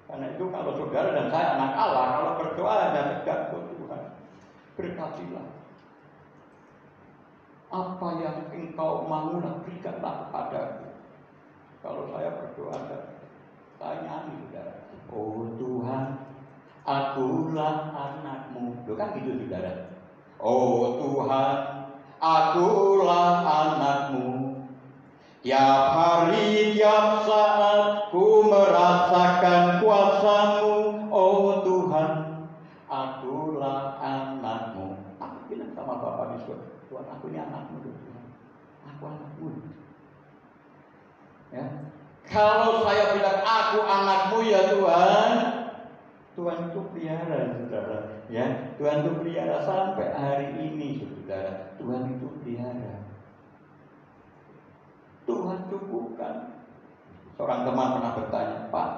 Karena itu kalau saudara dan saya anak Allah, kalau berdoa hanya dekat ke Tuhan, berkatilah. Apa yang engkau mau berikanlah kepadaku. Kalau saya berdoa, saya nyanyi, saudara. Oh Tuhan, akulah anakmu. Loh, kan gitu, saudara. Oh Tuhan, akulah anakmu. Tiap hari, tiap saat ku merasakan kuasa-Mu. Oh Tuhan, akulah anakmu. Aku bilang sama Bapak di surga, Tuhan, aku ini anakmu, Tuhan. Aku anakmu. Ya. Kalau saya bilang aku anakmu, ya Tuhan, Tuhan itu pelihara, saudara. Ya, Tuhan itu pelihara sampai hari ini, saudara. Tuhan itu pelihara. Tuhan cukupkan. Seorang teman pernah bertanya, Pak,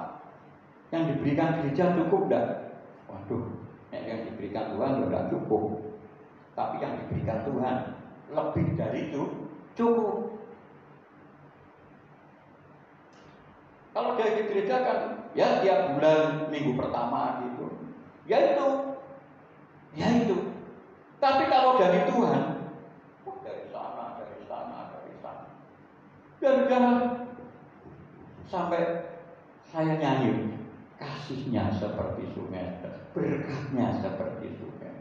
yang diberikan gereja cukup enggak? Waduh, yang diberikan Tuhan sudah cukup. Tapi yang diberikan Tuhan lebih dari itu cukup. Kalau dari gereja kan, ya tiap bulan minggu pertama gitu, ya itu. Tapi kalau dari Tuhan, dari sana. Dan sampai saya nyanyi, kasihnya seperti sungai, berkatnya seperti sungai.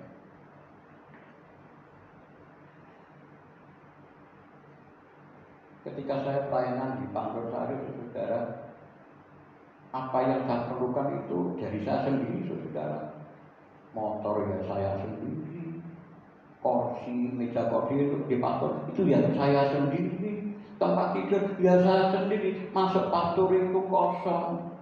Ketika saya pelayanan di Pangkosari, saudara, apa yang saya perlukan itu dari saya sendiri, saudara. Motor ya saya sendiri, kursi, meja kursi itu di pastor itu ya saya sendiri, tempat tidur ya saya sendiri, masuk pastor itu kosong.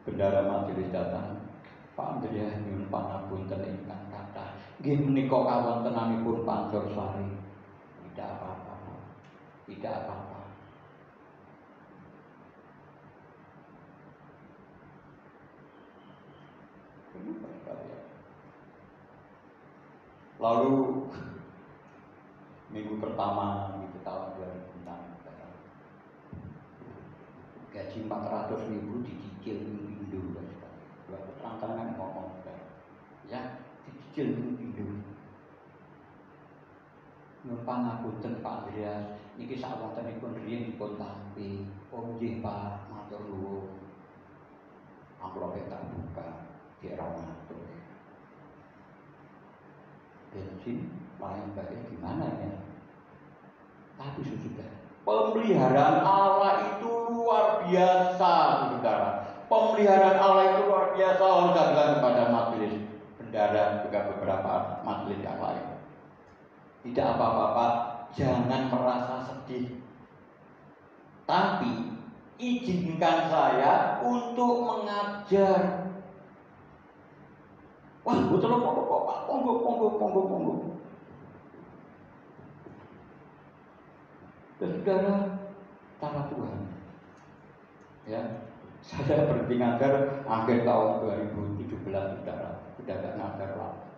Bendara majelis datang, Pak Andrea nyuwun pangapunten ingkang kathah, nggih menika kawontenanipun Pancosari. Tidak apa-apa. Tidak apa-apa. Lalu minggu pertama di tahun 2006 gaji 400.000 dicicil pindu waktu terang-terangan ngomong ya dicicil pindu numpang ngapunten Pak Andreas niki sak wontenipun riyen dipun tampi oh nggih Pak matur nuwun amplop tak buka di matur bensin lain bagai gimana ya. Tapi sudah pemeliharaan Allah itu luar biasa, saudara. Pemeliharaan Allah itu luar biasa. Harus bilang kepada majelis bendara juga beberapa majelis yang lain. Tidak apa-apa, jangan merasa sedih. Tapi izinkan saya untuk mengajar. Wah, betul Pak, ponggo. Dan saudara, cara Tuhan. Ya, saya berhenti ngajar akhir tahun 2017, saudara. Sudah tidak ngajar lagi.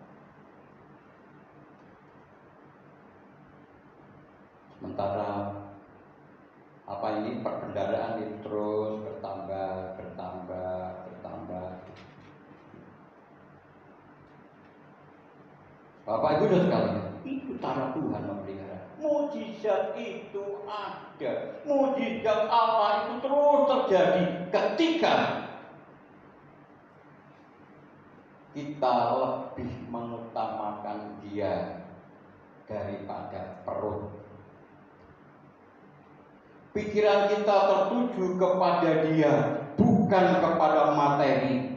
Sementara apa ini perbendaharaan itu terus bertambah. Bapak Ibu dan sekalian, itu cara Tuhan memelihara. Mujizat itu ada. Mujizat Allah itu terus terjadi ketika kita lebih mengutamakan Dia daripada perut. Pikiran kita tertuju kepada Dia, bukan kepada materi.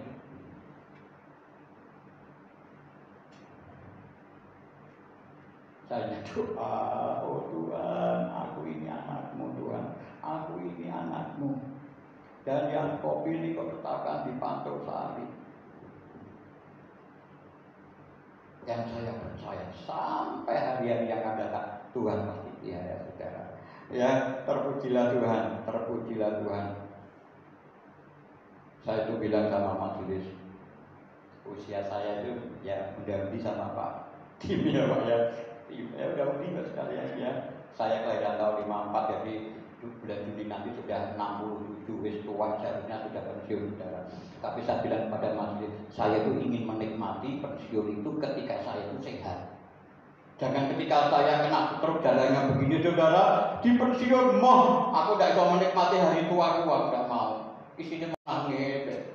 Saya doa, oh Tuhan, aku ini anakmu Tuhan, aku ini anakmu. Dan yang kau pilih kau letakkan di Pancosari. Dan saya percaya sampai hari-hari yang akan datang Tuhan pasti ya saudara. Ya, terpujilah Tuhan, terpujilah Tuhan. Saya itu bilang sama majelis, usia saya itu ya udah sama Pak Tim ya Pak ya. Ya udah udah sekalian ya. Saya kelahiran tahun 54 jadi bulan Juni nanti sudah 67 wis tua seharusnya sudah pensiun saudara. Tapi saya bilang pada majelis, saya itu ingin menikmati pensiun itu ketika saya itu sehat. Jangan ketika saya kena stroke jalannya begini saudara, di pensiun aku tidak bisa menikmati hari tua tidak mau. Isinya nangis,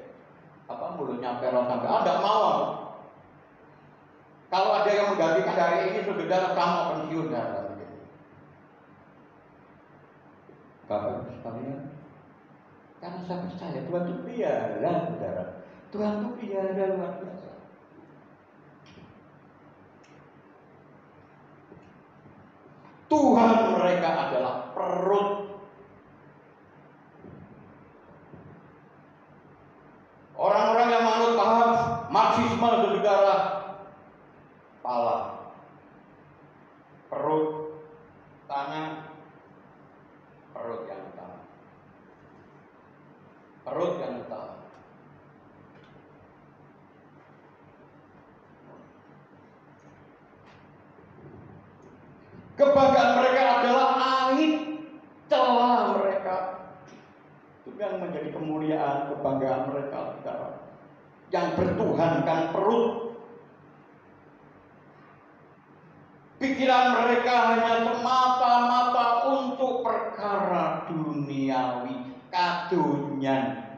mulutnya perot sampai tidak mau. Kalau ada yang menggantikan hari ini saudara kamu pensiun saudara. Bapak Ibu sekalian, karena saya percaya Tuhan itu pelihara saudara. Tuhan itu pelihara luar biasa. Tuhan mereka adalah perut. Orang-orang yang menganut paham Marxisme saudara, kepala, perut, tangan, perut yang utama. Perut yang utama. Kebanggaan mereka adalah aib celah mereka. Itu yang menjadi kemuliaan kebanggaan mereka saudara. Yang bertuhankan perut. Pikiran mereka hanya semata-mata untuk perkara duniawi, kadunyan.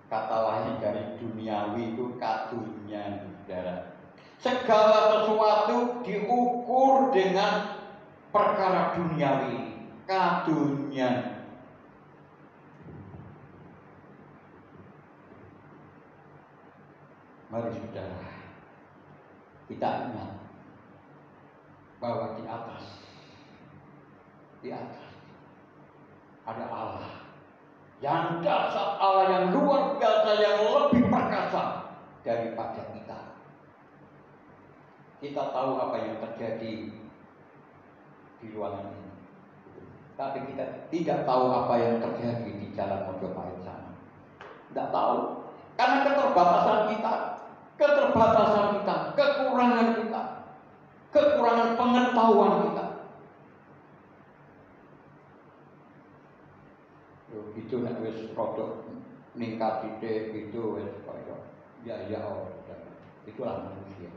Kata lain dari duniawi itu kadunyan, saudara. Segala sesuatu diukur dengan perkara duniawi, kadunyan. Mari saudara, kita ingat bahwa di atas ada Allah yang dasar, Allah yang luar biasa, yang lebih perkasa daripada kita. Kita tahu apa yang terjadi di ruangan ini, tapi kita tidak tahu apa yang terjadi di Jalan Mojopahit sana. Tidak tahu, karena keterbatasan kita, kekurangan pengetahuan kita. Gitu nek wis produk ningkat sithik gitu wis kaya ya itulah manusia.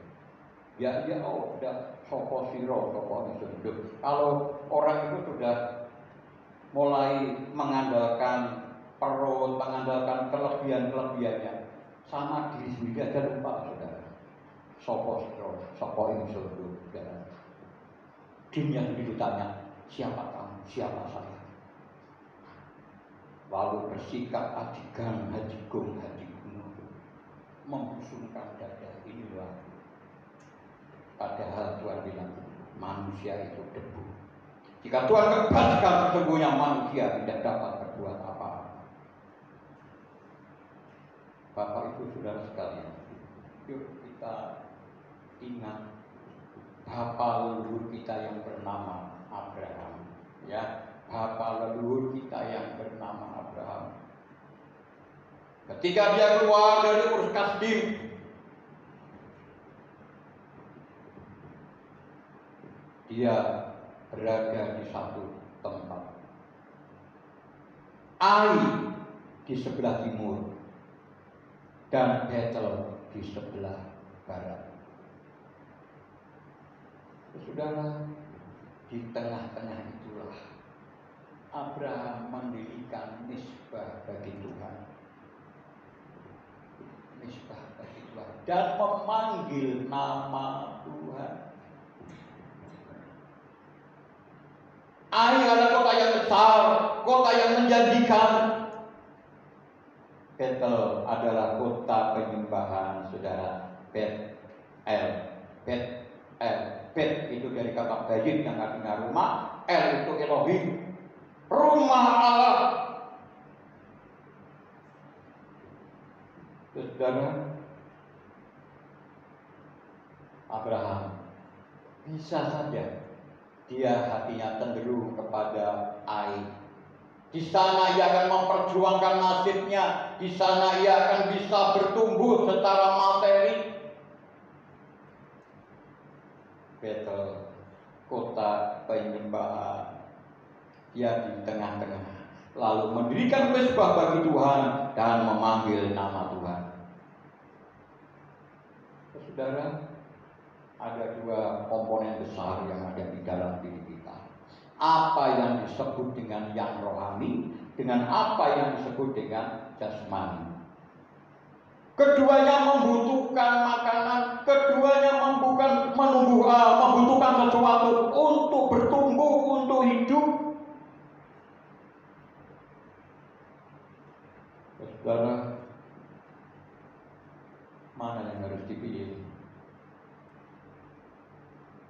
Ya udah sapa sira sapa iso. Kalau orang itu sudah mulai mengandalkan perut, mengandalkan kelebihan-kelebihannya, sama diri sendiri aja lupa, saudara. Sapa sira sapa iso, saudara. Dirinya sendiri ditanya, siapa kamu, siapa saya? Lalu bersikap ajigan, hajigung, membusungkan dada, inilah. Padahal Tuhan bilang manusia itu debu. Jika Tuhan bebaskan, sesungguhnya manusia tidak dapat berbuat apa-apa. Bapak Ibu Saudara sekalian, yuk kita ingat bapa leluhur kita yang bernama Abraham, ya. Bapa leluhur kita yang bernama Abraham. Ketika dia keluar dari Ur Kasdim, dia berada di satu tempat. Ai di sebelah timur dan Betel di sebelah barat. Saudara, di tengah-tengah itulah Abraham mendirikan misbah bagi Tuhan. Misbah bagi Tuhan dan memanggil nama Tuhan. Ai adalah kota yang besar, kota yang menjanjikan. Betel adalah kota penyembahan, saudara. Bet itu dari kata bayit yang artinya rumah, El itu Elohim, rumah Allah. Saudara, Abraham bisa saja dia hatinya cenderung kepada Ai. Di sana ia akan memperjuangkan nasibnya, di sana ia akan bisa bertumbuh secara materi. Betel, kota penyembahan, dia di tengah-tengah, lalu mendirikan mesbah bagi Tuhan dan memanggil nama Tuhan. Saudara, ada dua komponen besar yang ada di dalam diri kita. Apa yang disebut dengan yang rohani, dengan apa yang disebut dengan jasmani. Keduanya membutuhkan makanan, keduanya membutuhkan sesuatu untuk bertumbuh, untuk hidup. Saudara, mana yang harus dipilih?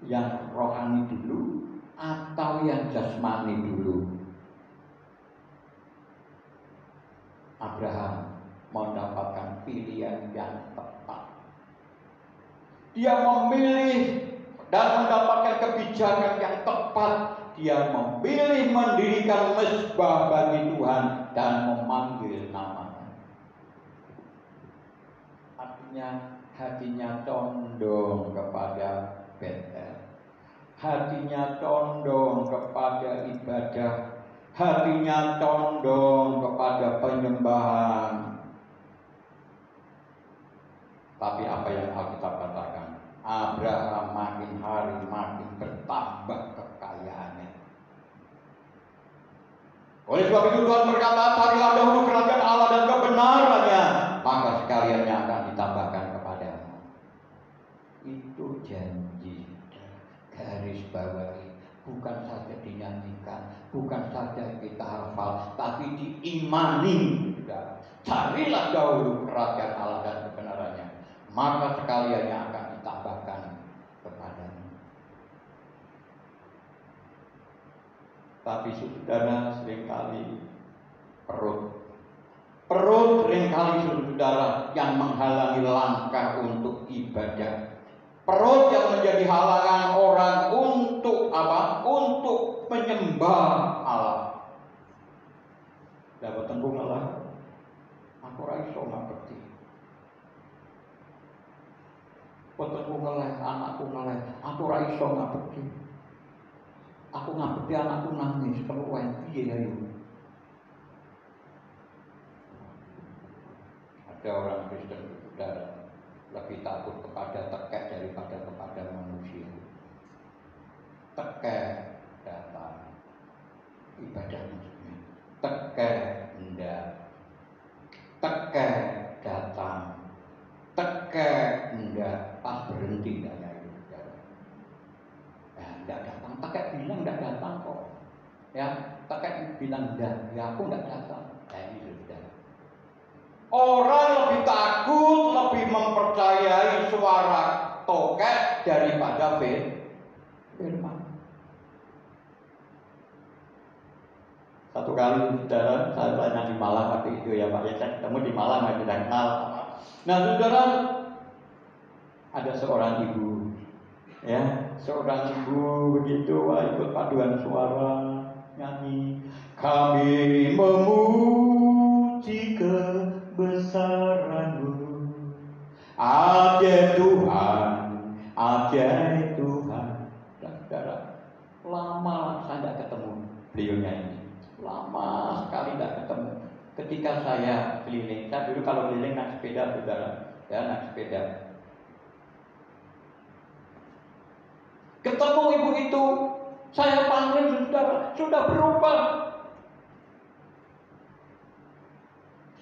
Yang rohani dulu atau yang jasmani dulu? Abraham mendapatkan pilihan yang tepat. Dia memilih dan mendapatkan kebijakan yang tepat. Dia memilih mendirikan mesbah bagi Tuhan dan memanggil nama. Artinya hatinya condong kepada Betel, hatinya condong kepada ibadah, hatinya condong kepada penyembahan. Tapi apa yang Alkitab katakan? Abraham makin hari makin bertambah kekayaannya. Oleh sebab itu Tuhan berkata, carilah dahulu kerajaan Allah dan kebenarannya, maka sekaliannya akan ditambahkan kepadamu. Itu janji, garis bawahi. Bukan saja dinyanyikan, bukan saja kita hafal, tapi diimani. Carilah dahulu kerajaan Allah dan kebenarannya, maka sekaliannya akan ditambahkan kepadamu. Tapi saudara, seringkali perut Perut seringkali saudara yang menghalangi langkah untuk ibadah. Perut yang menjadi halangan orang untuk apa? Untuk menyembah Allah. Dapat tembung Allah. Aku ora iso ngerti. Puterku ngeleh, anakku ngeleh, aku ora iso ngerti. Aku ngabekti anakku nangis, keluwen piye ayo. Ada orang Kristen saudara lebih takut kepada tekek daripada kepada manusia. Tekek datang, ibadah maksudnya. Tekek enggak, tekek datang, tekek enggak, pas berhenti enggak nyanyi saudara. Ya enggak datang, tekek bilang enggak datang kok. Ya tekek bilang enggak, ya aku enggak datang. Nah ini saudara. Orang lebih takut, lebih mempercayai suara toket daripada firman. Satu kali saudara, saya tanya di Malang waktu itu ya Pak, ya saya ketemu di Malang, saya tidak kenal. Nah saudara, ada seorang ibu, ya seorang ibu begitu, wah, ikut paduan suara nyanyi. Kami memuji kebesaran-Mu, ajaib Tuhan, ajaib Tuhan. Dan saudara, lama saya tidak ketemu beliaunya ini. Lama sekali tidak ketemu. Ketika saya keliling, saya dulu kalau keliling naik sepeda saudara, ya naik sepeda. Ketemu ibu itu, saya panggil saudara, sudah berubah.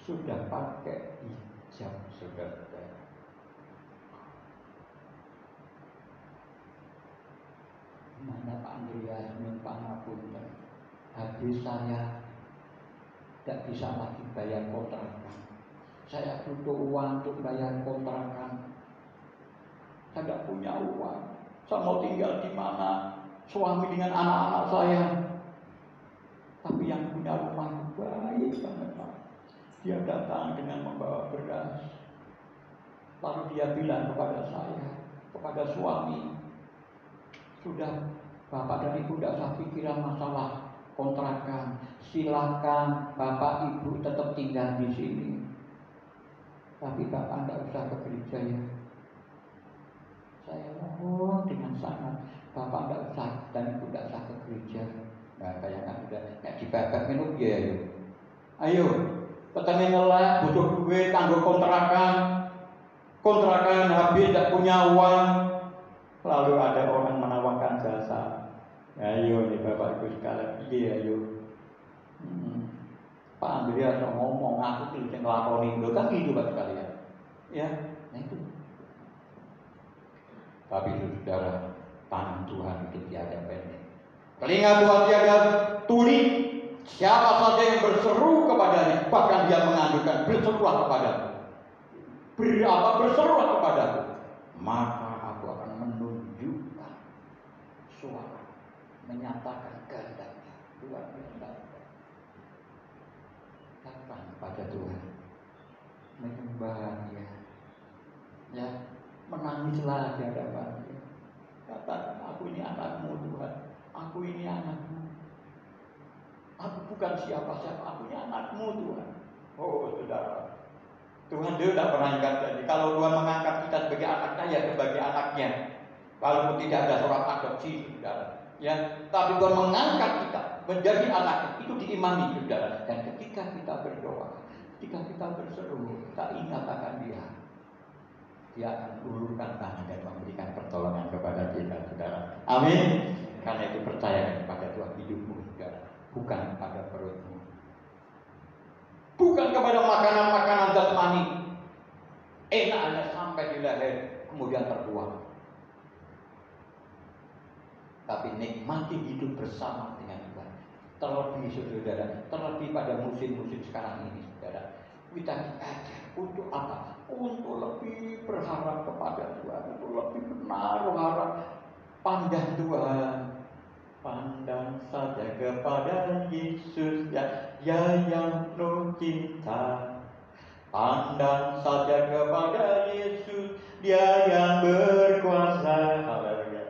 Sudah pakai hijab saudara. Mana Pak Andreas minta ngapunten. Habis saya tidak bisa lagi bayar kontrakan. Saya butuh uang untuk bayar kontrakan. Saya tidak punya uang. Saya mau tinggal di mana? Suami dengan anak-anak saya. Tapi yang punya rumah baik banget Pak. Dia datang dengan membawa beras. Lalu dia bilang kepada saya, kepada suami, sudah Bapak dan Ibu tidak usah pikiran masalah kontrakan. Silakan Bapak Ibu tetap tinggal di sini. Tapi Bapak tidak usah ke gereja ya. Saya mohon dengan sangat, Bapak tidak usah dan Ibu tidak usah ke gereja. Nah, bayangkan sudah nggak dibebek minum ya ayo. Ayo, petani ngelak butuh duit kanggo kontrakan. Kontrakan habis tidak punya uang. Lalu ada orang menawarkan jasa. Ayo nih Bapak Ibu sekalian, iya ayo. Pak Andreas ngomong, aku tuh yang ngelakoni, lo kan gitu Pak sekalian. Ya, nah itu. Tapi saudara, tangan Tuhan itu tiada pendek. Telinga Tuhan tiada tuli. Siapa saja yang berseru kepadanya, bahkan dia menganjurkan berserulah kepadaku. Berserulah kepadaku, maka aku akan menunjukkan suara, menyatakan kehendaknya. Luar biasa. Datang pada Tuhan, menyembah Dia, ya, menangislah di hadapan Dia. Katakan, aku ini anakmu Tuhan, aku ini anakmu. Aku bukan siapa-siapa, aku ini anakmu Tuhan. Oh saudara, Tuhan dia tidak pernah angkat janji. Kalau Tuhan mengangkat kita sebagai anaknya, ya sebagai anaknya. Walaupun tidak ada surat adopsi, saudara. Ya, tapi Tuhan mengangkat kita menjadi anaknya, itu diimani, saudara. Dan ketika kita berdoa, ketika kita berseru, kita ingat akan Dia. Dia akan ulurkan tangan dan memberikan pertolongan kepada kita, saudara. Amin. Karena itu percayakan kepada Tuhan hidupmu, saudara, bukan kepada perutmu, bukan kepada makanan-makanan jasmani. Enak hanya sampai di leher, kemudian terbuang. Tapi nikmati hidup bersama dengan Tuhan. Terlebih saudara, terlebih pada musim-musim sekarang ini, saudara, kita diajak untuk apa? Untuk lebih berharap kepada Tuhan, untuk lebih menaruh harap. Pandang Tuhan, pandang saja kepada Yesus, ya yang penuh cinta. Pandang saja kepada Yesus, Dia yang berkuasa. Haleluya.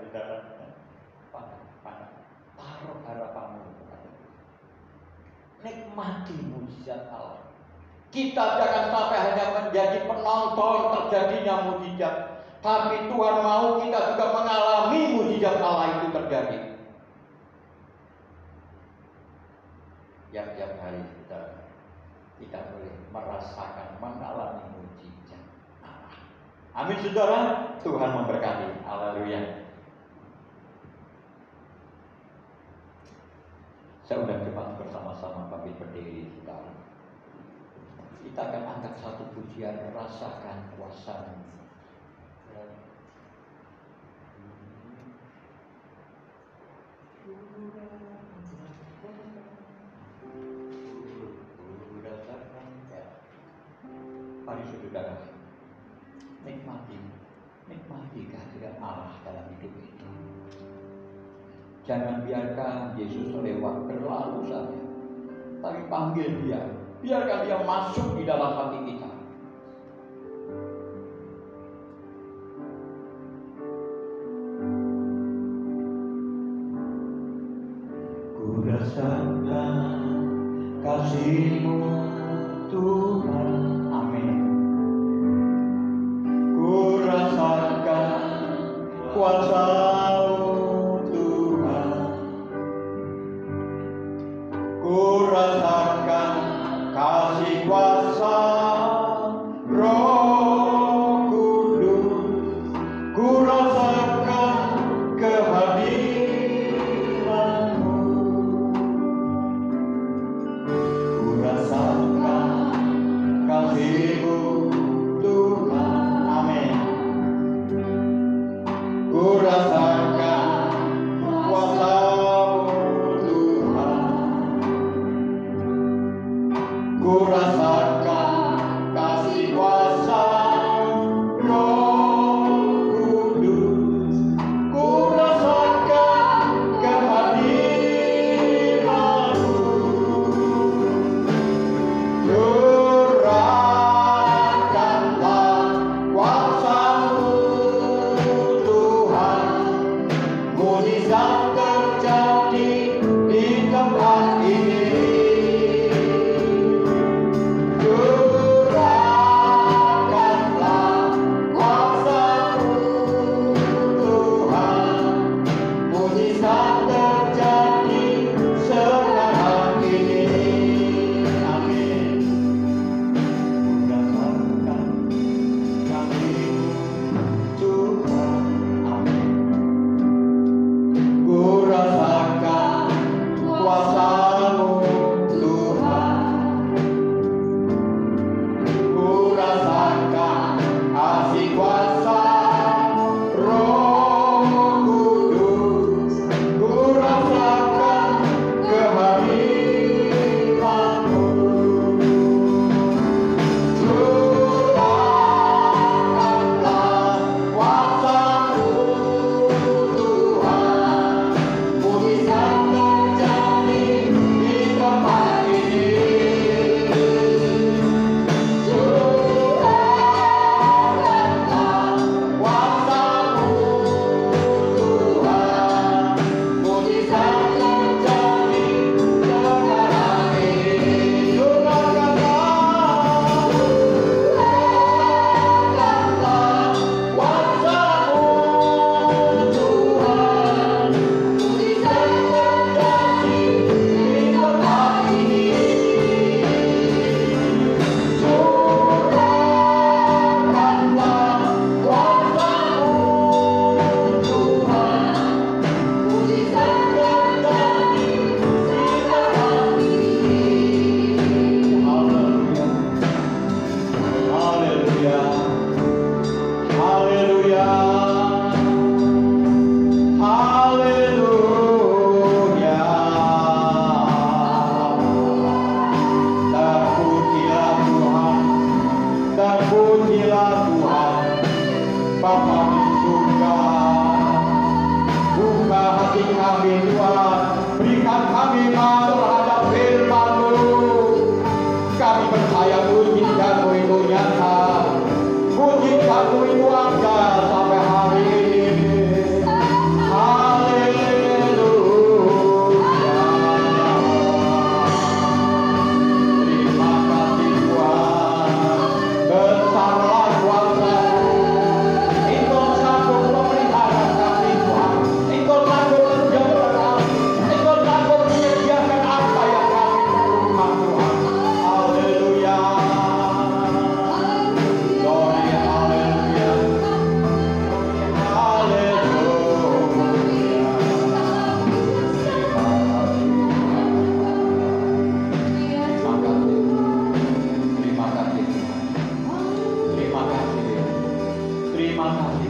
Pandang. Taruh harapanmu kepada Dia. Nikmati mujizat Allah. Kita jangan sampai hanya menjadi penonton terjadinya mujizat, tapi Tuhan mau kita juga mengalami mujizat Allah itu terjadi. Tiap-tiap hari kita boleh merasakan, mengalami mujizat Allah. Amin saudara, Tuhan memberkati. Haleluya. Saya undang jemaat bersama-sama bangkit berdiri saudara. Kita akan angkat satu pujian, rasakan kuasa-Mu. Mari saudara, nikmati kehadiran Allah dalam hidup itu. Jangan biarkan Yesus lewat berlalu saja, tapi panggil Dia, biarkan Dia masuk di dalam hati kita. Ku rasakan kasih-Mu Tuhan. Amin. Ku rasakan kuasa-Mu Tuhan. Ku rasakan kasih kuasa Roh Kudus. Ku rasakan kehadiran-Mu. Ku rasakan kasih-Mu Tuhan. Amin. Ku rasakan kuasa-Mu Tuhan. Ku rasakan kasih kuasa Roh Kudus. Ku rasakan kehadiran-Mu. Curahkanlah kuasa-Mu Tuhan. Mujizat terjadi di tempat ini. Curahkanlah kuasa-Mu Tuhan. Mujizat terjadi sekarang ini. Amin. Rasakan kasih-Mu Tuhan. Amin. Ku rasakan kuasa-Mu Tuhan. Ku rasakan kasih kuasa Roh Kudus. Ku rasakan kehadiran-Mu. Curahkanlah kuasa-Mu Tuhan. Mujizat terjadi di tempat ini. Curahkanlah kuasa-Mu Tuhan. Mujizat terjadi sekarang ini. Curahkanlah kuasa-Mu Tuhan. Mujizat terjadi di tempat ini. Curahkanlah kuasa-Mu Tuhan. Mujizat terjadi di tempat ini. Haleluya. Haleluya. Haleluya. Terpujilah Tuhan. Terpujilah Tuhan. Bapa di surga, buka hati kami Tuhan, berikan kami iman terhadap firman-Mu. Kami percaya mujizat-Mu itu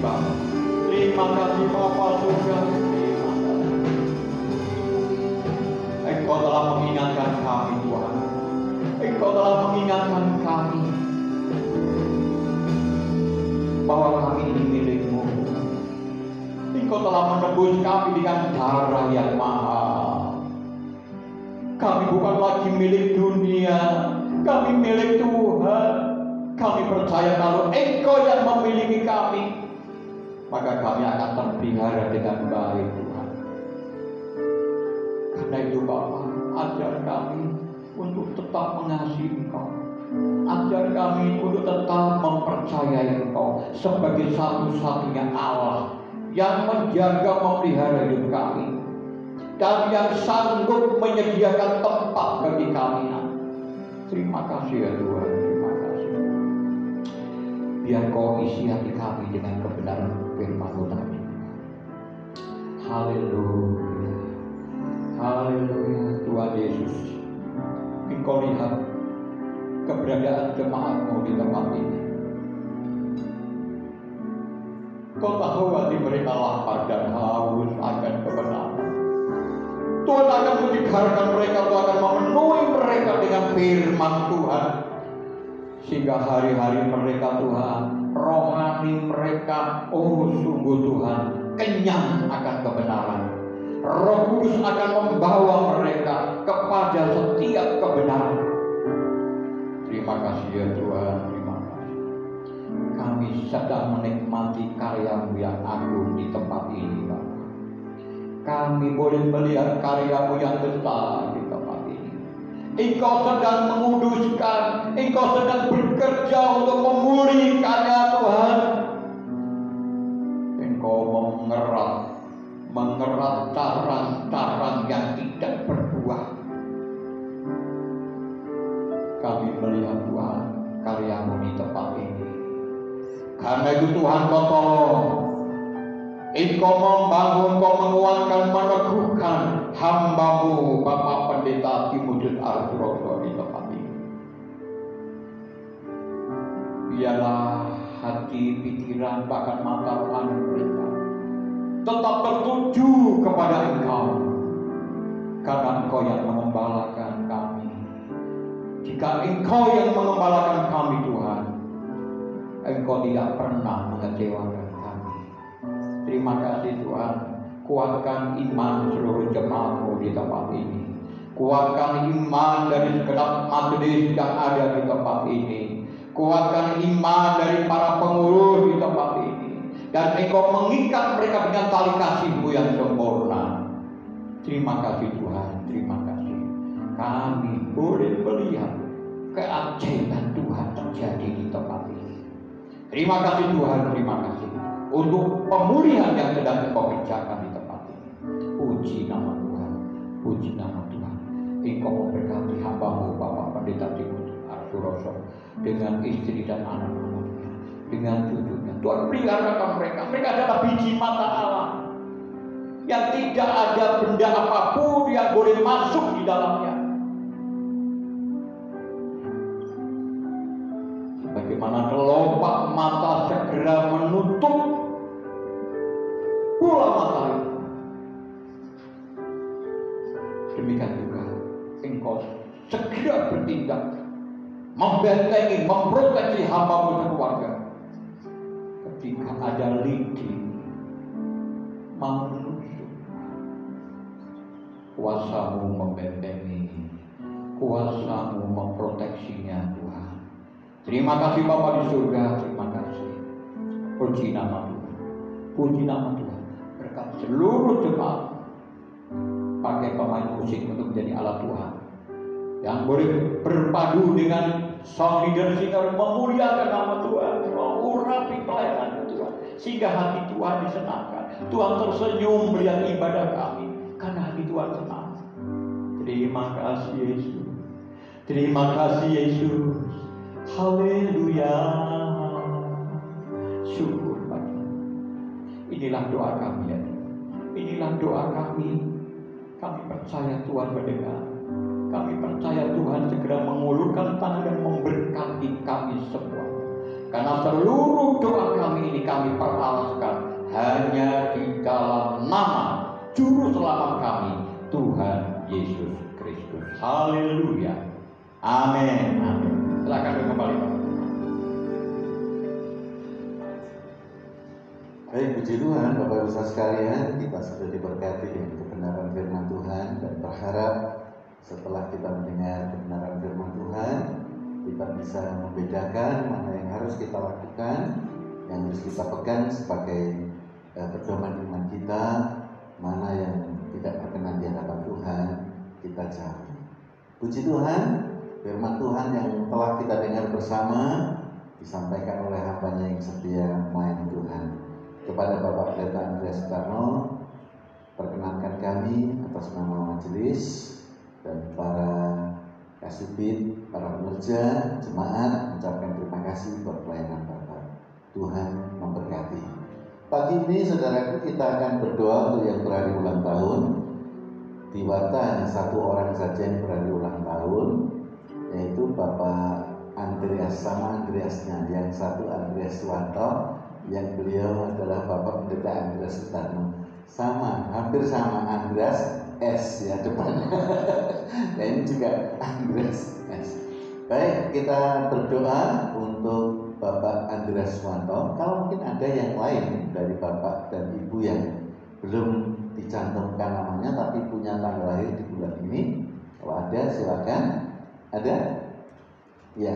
Bapa. Terima kasih Bapa surga. Terima kasih. Engkau telah mengingatkan kami Tuhan. Engkau telah mengingatkan kami bahwa kami ini milik-Mu. Engkau telah menebus kami dengan darah yang mahal. Kami bukan lagi milik dunia, kami milik Tuhan. Kami percaya kalau Engkau yang memiliki kami, maka kami akan terpelihara dengan baik Tuhan. Karena itu Bapa, ajar kami untuk tetap mengasihi Engkau. Ajar kami untuk tetap mempercayai Engkau sebagai satu-satunya Allah yang menjaga memelihara hidup kami dan yang sanggup menyediakan tempat bagi kami. Terima kasih ya Tuhan, terima kasih. Biar Kau isi hati kami dengan kebenaran firman-Mu tadi. Haleluya, haleluya. Tuhan Yesus, Engkau lihat keberadaan jemaat-Mu di tempat ini. Kau tahu hati mereka lapar dan haus akan kebenaran. Tuhan akan menyegarkan mereka, Tuhan akan memenuhi mereka dengan firman Tuhan. Sehingga hari-hari mereka Tuhan, rohani mereka, oh sungguh Tuhan, kenyang akan kebenaran. Roh Kudus akan membawa mereka kepada setiap kebenaran. Terima kasih ya Tuhan, terima kasih. Kami sedang menikmati karya-Mu yang agung di tempat ini, Bapak. Kami boleh melihat karya-Mu yang besar di tempat ini. Engkau sedang menguduskan, Engkau sedang bekerja untuk memulihkannya Tuhan. Engkau mengerat carang-carang yang tidak berbuah. Kami melihat Tuhan karya-Mu di tempat ini. Karena itu Tuhan Kau tolong. Engkau membangun, Kau menguatkan, meneguhkan hamba-Mu Bapak Pendeta Timotius Arsuroso di tempat ini. Biarlah hati, pikiran, bahkan mata rohani mereka tetap tertuju kepada Engkau, karena Engkau yang mengembalakan kami. Jika Engkau yang mengembalakan kami Tuhan, Engkau tidak pernah mengecewakan kami. Terima kasih Tuhan. Kuatkan iman seluruh jemaat-Mu di tempat ini. Kuatkan iman dari segenap majelis yang ada di tempat ini. Kuatkan iman dari para pengurus di tempat ini. Dan Engkau mengikat mereka dengan tali kasih-Mu yang sempurna. Terima kasih Tuhan, terima kasih. Kami boleh melihat keajaiban Tuhan terjadi di tempat ini. Terima kasih Tuhan, terima kasih untuk pemulihan yang sedang Engkau kerjakan di tempat ini. Puji nama Tuhan, puji nama Tuhan. Engkau memberkati hamba-Mu Bapak Pendeta Timotius Arsuroso dengan istri dan anak-anaknya, dengan cucunya. Tuhan peliharakan mereka. Mereka adalah biji mata Allah yang tidak ada benda apapun yang boleh masuk di dalamnya. Bagaimana kelopak mata segera menutup bola mata itu, demikian juga Engkau segera bertindak membentengi, memproteksi hamba-Mu sekeluarga. Ketika ada lidi mau menusuk, kuasa-Mu membentengi, kuasa-Mu memproteksinya Tuhan. Terima kasih Bapa di surga, terima kasih. Puji nama Tuhan, puji nama Tuhan. Berkat seluruh jemaat, pakai pemain musik untuk menjadi alat Tuhan, yang boleh berpadu dengan song leader singer memuliakan nama Tuhan, mengurapi pelayanan Tuhan, sehingga hati Tuhan disenangkan. Tuhan tersenyum melihat ibadah kami, karena hati Tuhan senang. Terima kasih Yesus, terima kasih Yesus. Haleluya, syukur bagi. Inilah doa kami ya Tuhan. Inilah doa kami. Kami percaya Tuhan mendengar. Kami percaya Tuhan segera mengulurkan tangan dan memberkati kami semua. Karena seluruh doa kami ini kami peralaskan hanya di dalam nama Juru Selamat kami, Tuhan Yesus Kristus. Haleluya. Amin. Amin. Silakan kembali, Pak. Baik, puji Tuhan, Bapak Ibu sekalian, kita sudah diberkati dengan kebenaran firman Tuhan dan berharap setelah kita mendengar kebenaran firman Tuhan, kita bisa membedakan mana yang harus kita lakukan, yang harus kita pegang sebagai pedoman iman kita, mana yang tidak berkenan di hadapan Tuhan, kita jauhi. Puji Tuhan, firman Tuhan yang telah kita dengar bersama disampaikan oleh hamba-Nya yang setia melayani Tuhan. Kepada Bapak Pendeta Andreas Sutarno, perkenankan kami atas nama majelis dan para kasubit, para pekerja, jemaat mengucapkan terima kasih buat pelayanan Bapak. Tuhan memberkati. Pagi ini saudaraku kita akan berdoa untuk yang berhari ulang tahun. Di Warta hanya satu orang saja yang berhari ulang tahun, yaitu Bapak Andreas sama Andreasnya. Yang satu Andreas Suwanto, yang beliau adalah Bapak Pendeta Andreas Sutarno. Sama, hampir sama, Andreas S ya depannya. Nah ini juga Andreas S. Baik, kita berdoa untuk Bapak Andreas Suwanto. Kalau mungkin ada yang lain dari Bapak dan Ibu yang belum dicantumkan namanya tapi punya tanggal lahir di bulan ini, kalau ada silakan. Ada? Ya,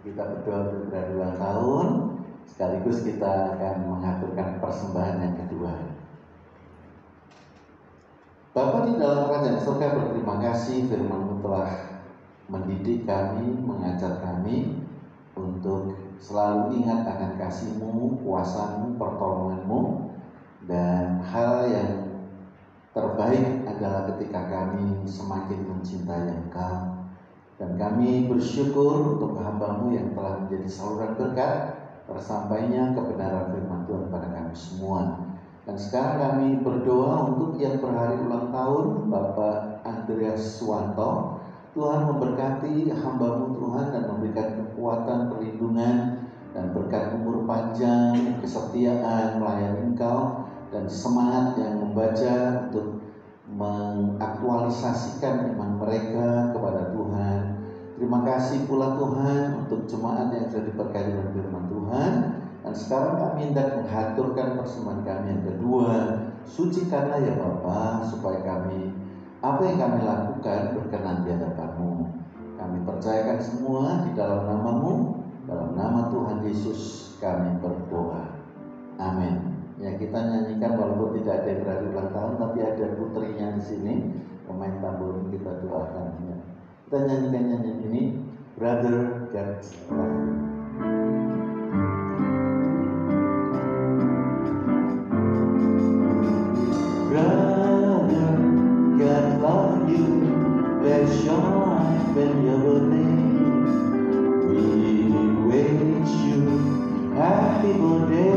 kita berdoa untuk berhari ulang tahun. Sekaligus kita akan mengaturkan persembahan yang kedua. Bapa di dalam kerajaan surga, berterima kasih firman-Mu telah mendidik kami, mengajar kami untuk selalu ingat akan kasih-Mu, kuasa-Mu, pertolongan-Mu, dan hal yang terbaik adalah ketika kami semakin mencintai Engkau. Dan kami bersyukur untuk hamba-Mu yang telah menjadi saluran berkat tersampainya kebenaran firman Tuhan pada kami semua. Dan sekarang kami berdoa untuk yang berhari ulang tahun Bapak Andreas Suwanto. Tuhan memberkati hamba-Mu Tuhan dan memberikan kekuatan, perlindungan dan berkat umur panjang, kesetiaan melayani Engkau, dan semangat yang membaca untuk mengaktualisasikan iman mereka kepada Tuhan. Terima kasih pula Tuhan untuk jemaat yang sudah diberkati dengan firman Tuhan. Dan sekarang kami hendak mengaturkan persembahan kami yang kedua. Sucikanlah ya Bapa, supaya kami, apa yang kami lakukan berkenan di hadapan-Mu. Kami percayakan semua di dalam nama-Mu, dalam nama Tuhan Yesus kami berdoa. Amin. Ya, kita nyanyikan walaupun tidak ada yang berhari ulang tahun, tapi ada putrinya di sini, pemain tamborin, kita doakan. Ya. Kita nyanyikan nyanyian ini, Brother God Love You. Brother God love you, bless your life and your name. We wish you happy birthday.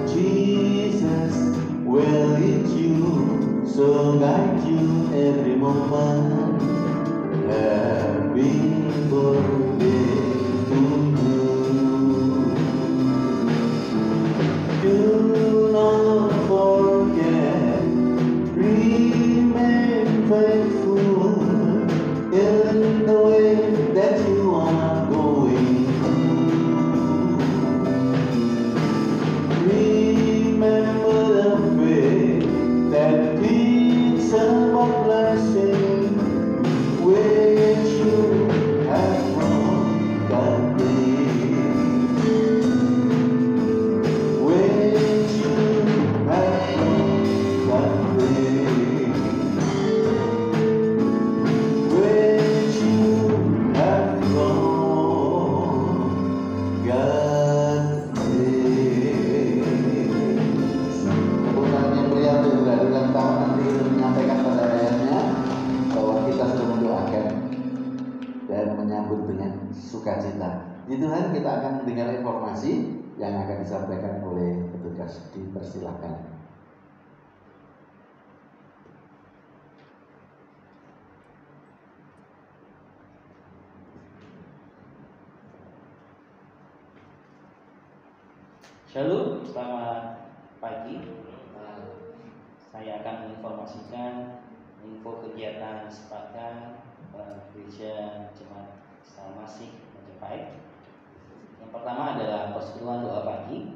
Jesus will lead you, so guide you every moment. Happy birthday to you. Do not forget, remain faithful in the way that you are going. Remember the faith that leads a blessing, which you have from God. Sukacita. Di Tuhan kita akan mendengar informasi yang akan disampaikan oleh petugas. Dipersilakan. Shalom, selamat pagi. Saya akan menginformasikan info kegiatan sepakat gereja Jemaat Masih Majapahit. Yang pertama adalah persekutuan doa pagi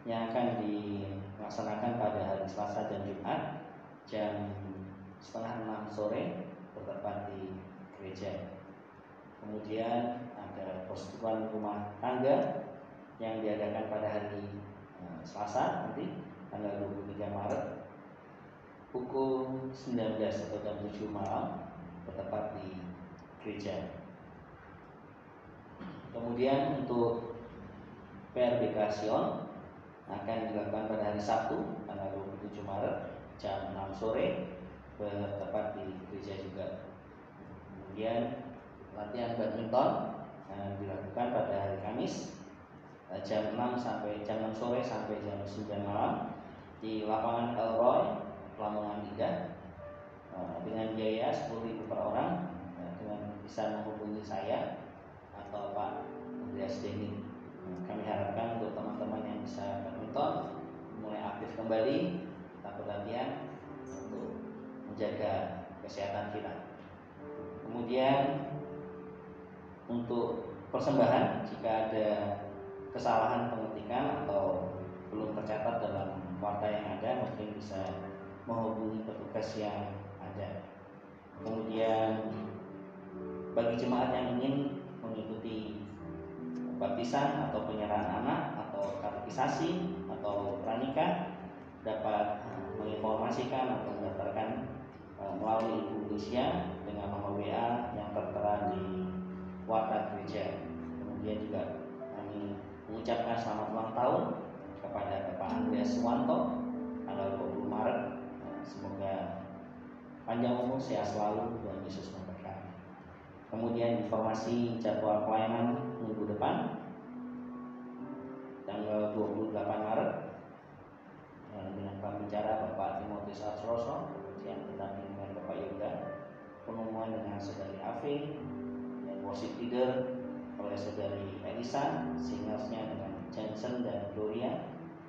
yang akan dilaksanakan pada hari Selasa dan Jumat jam 5:30 sore bertepat di gereja. Kemudian ada persekutuan rumah tangga yang diadakan pada hari Selasa nanti tanggal 23 Maret pukul 19 atau jam 7 malam bertepat di gereja. Kemudian untuk PRBK Sion akan dilakukan pada hari Sabtu tanggal 27 Maret jam 6 sore bertepat di gereja juga. Kemudian latihan badminton dilakukan pada hari Kamis jam 6 sore sampai jam 9 malam di lapangan Elroy, Lamongan Indah, dengan biaya 10.000 per orang. Dengan bisa menghubungi saya atau Pak Andreas Denny. Kami harapkan untuk teman-teman yang bisa badminton mulai aktif kembali, kita berlatihan untuk menjaga kesehatan kita. Kemudian untuk persembahan, jika ada kesalahan pengetikan atau belum tercatat dalam warta yang ada, mungkin bisa menghubungi petugas yang ada. Kemudian bagi jemaat yang ingin mengikuti baptisan atau penyerahan anak atau katekisasi atau pranikah, dapat menginformasikan atau mendaftarkan melalui Ibu Lucia dengan nomor WA yang tertera di warta gereja. Kemudian juga kami mengucapkan selamat ulang tahun kepada Bapak Andreas Suwanto tanggal 20 Maret. Semoga panjang umur, sehat selalu, dan Yesus memberkati. Kemudian informasi jadwal pelayanan minggu depan tanggal 28 Maret dengan pembicara Bapak Timotius Arsroso, yang berdampingan dengan Bapak Yoga, pengumuman dengan Saudari Ave, dan worship leader oleh Saudari Elisa, singersnya dengan Jensen dan Gloria.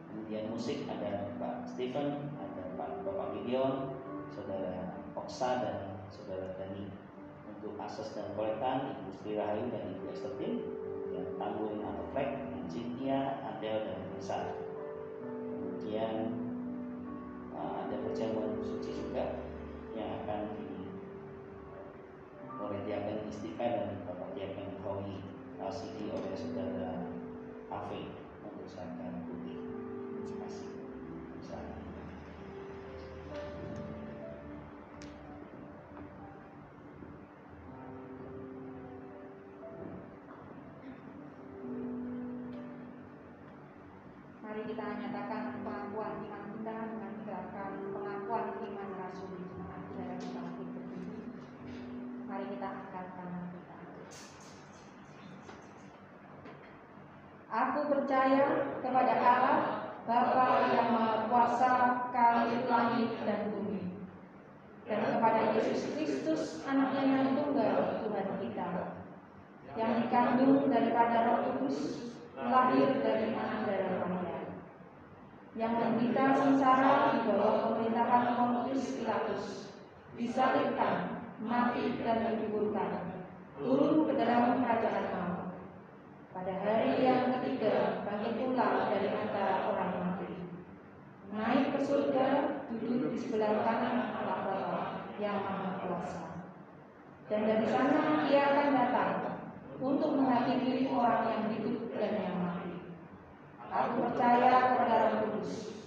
Kemudian musik ada Pak Stephen, ada Bapak Gideon, Saudara Oksa, dan Saudara Dani. Untuk akses dan kolektan Ibu Sri Rahayu dan Ibu Estetin, dan tamburin atau flag Cynthia, Adel, dan Lisa. Kemudian ada perjamuan suci juga yang akan oleh Diaken Istika dan Bapak Diaken Howie LCD oleh Saudara Ave untuk Sakan Putih. Terima kasih. Mari kita nyatakan pengakuan iman kita dengan gerakan pengakuan iman rasuli jemaat dalam bangkit berdiri. Mari kita angkat tangan kita. Aku percaya kepada Allah Bapa yang Maha Kuasa, Khalid langit dan bumi, dan kepada Yesus Kristus, Anaknya yang tunggal Tuhan kita, yang dikandung daripada Roh Kudus, lahir dari anak darah Maria, yang menderita sengsara di bawah pemerintahan Pontius Pilatus, disalibkan, mati dan dikuburkan, turun ke dalam kerajaan maut. Pada hari yang ketiga bangkit pula dari antara orang mati, naik ke surga, duduk di sebelah kanan Allah Bapa yang Maha Kuasa. Dan dari sana Ia akan datang untuk menghakimi orang yang hidup dan yang mati. Aku percaya kepada Roh Kudus,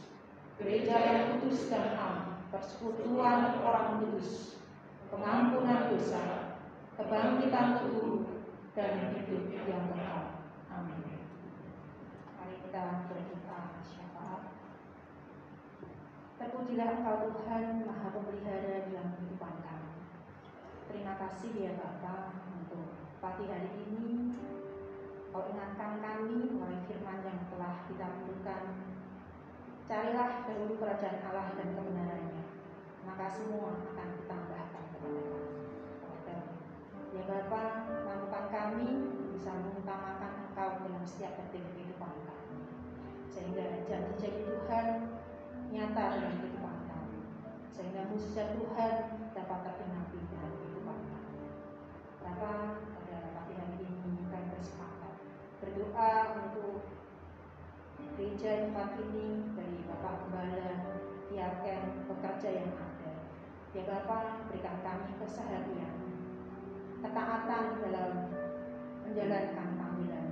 gereja yang kudus dan am, persekutuan orang kudus, pengampunan dosa, kebangkitan tubuh, dan hidup yang kekal. Amin. Mari kita berdoa syafaat. Terpujilah Engkau Tuhan, Maha Pemelihara dalam kehidupan kami. Terima kasih ya Bapa untuk pagi hari ini. Kau ingatkan kami melalui firman yang telah kita rindukan. Carilah dahulu kerajaan Allah dan kebenarannya, maka semua akan ditambahkan kepada kami. Ya Bapa, mampukan kami bisa mengutamakan Engkau dalam setiap detik kehidupan kami. sehingga janji-janji Tuhan nyata dalam kehidupan kami, sehingga mujizat Tuhan dapat tergenapi dalam kehidupan kami. Bapa, pada pagi hari ini kami bersepakat berdoa untuk gereja tempat ini, dari Bapak Gembala, diaken, pekerja yang ada. Ya Bapa, berikan kami keseharian, ketaatan dalam menjalankan panggilan,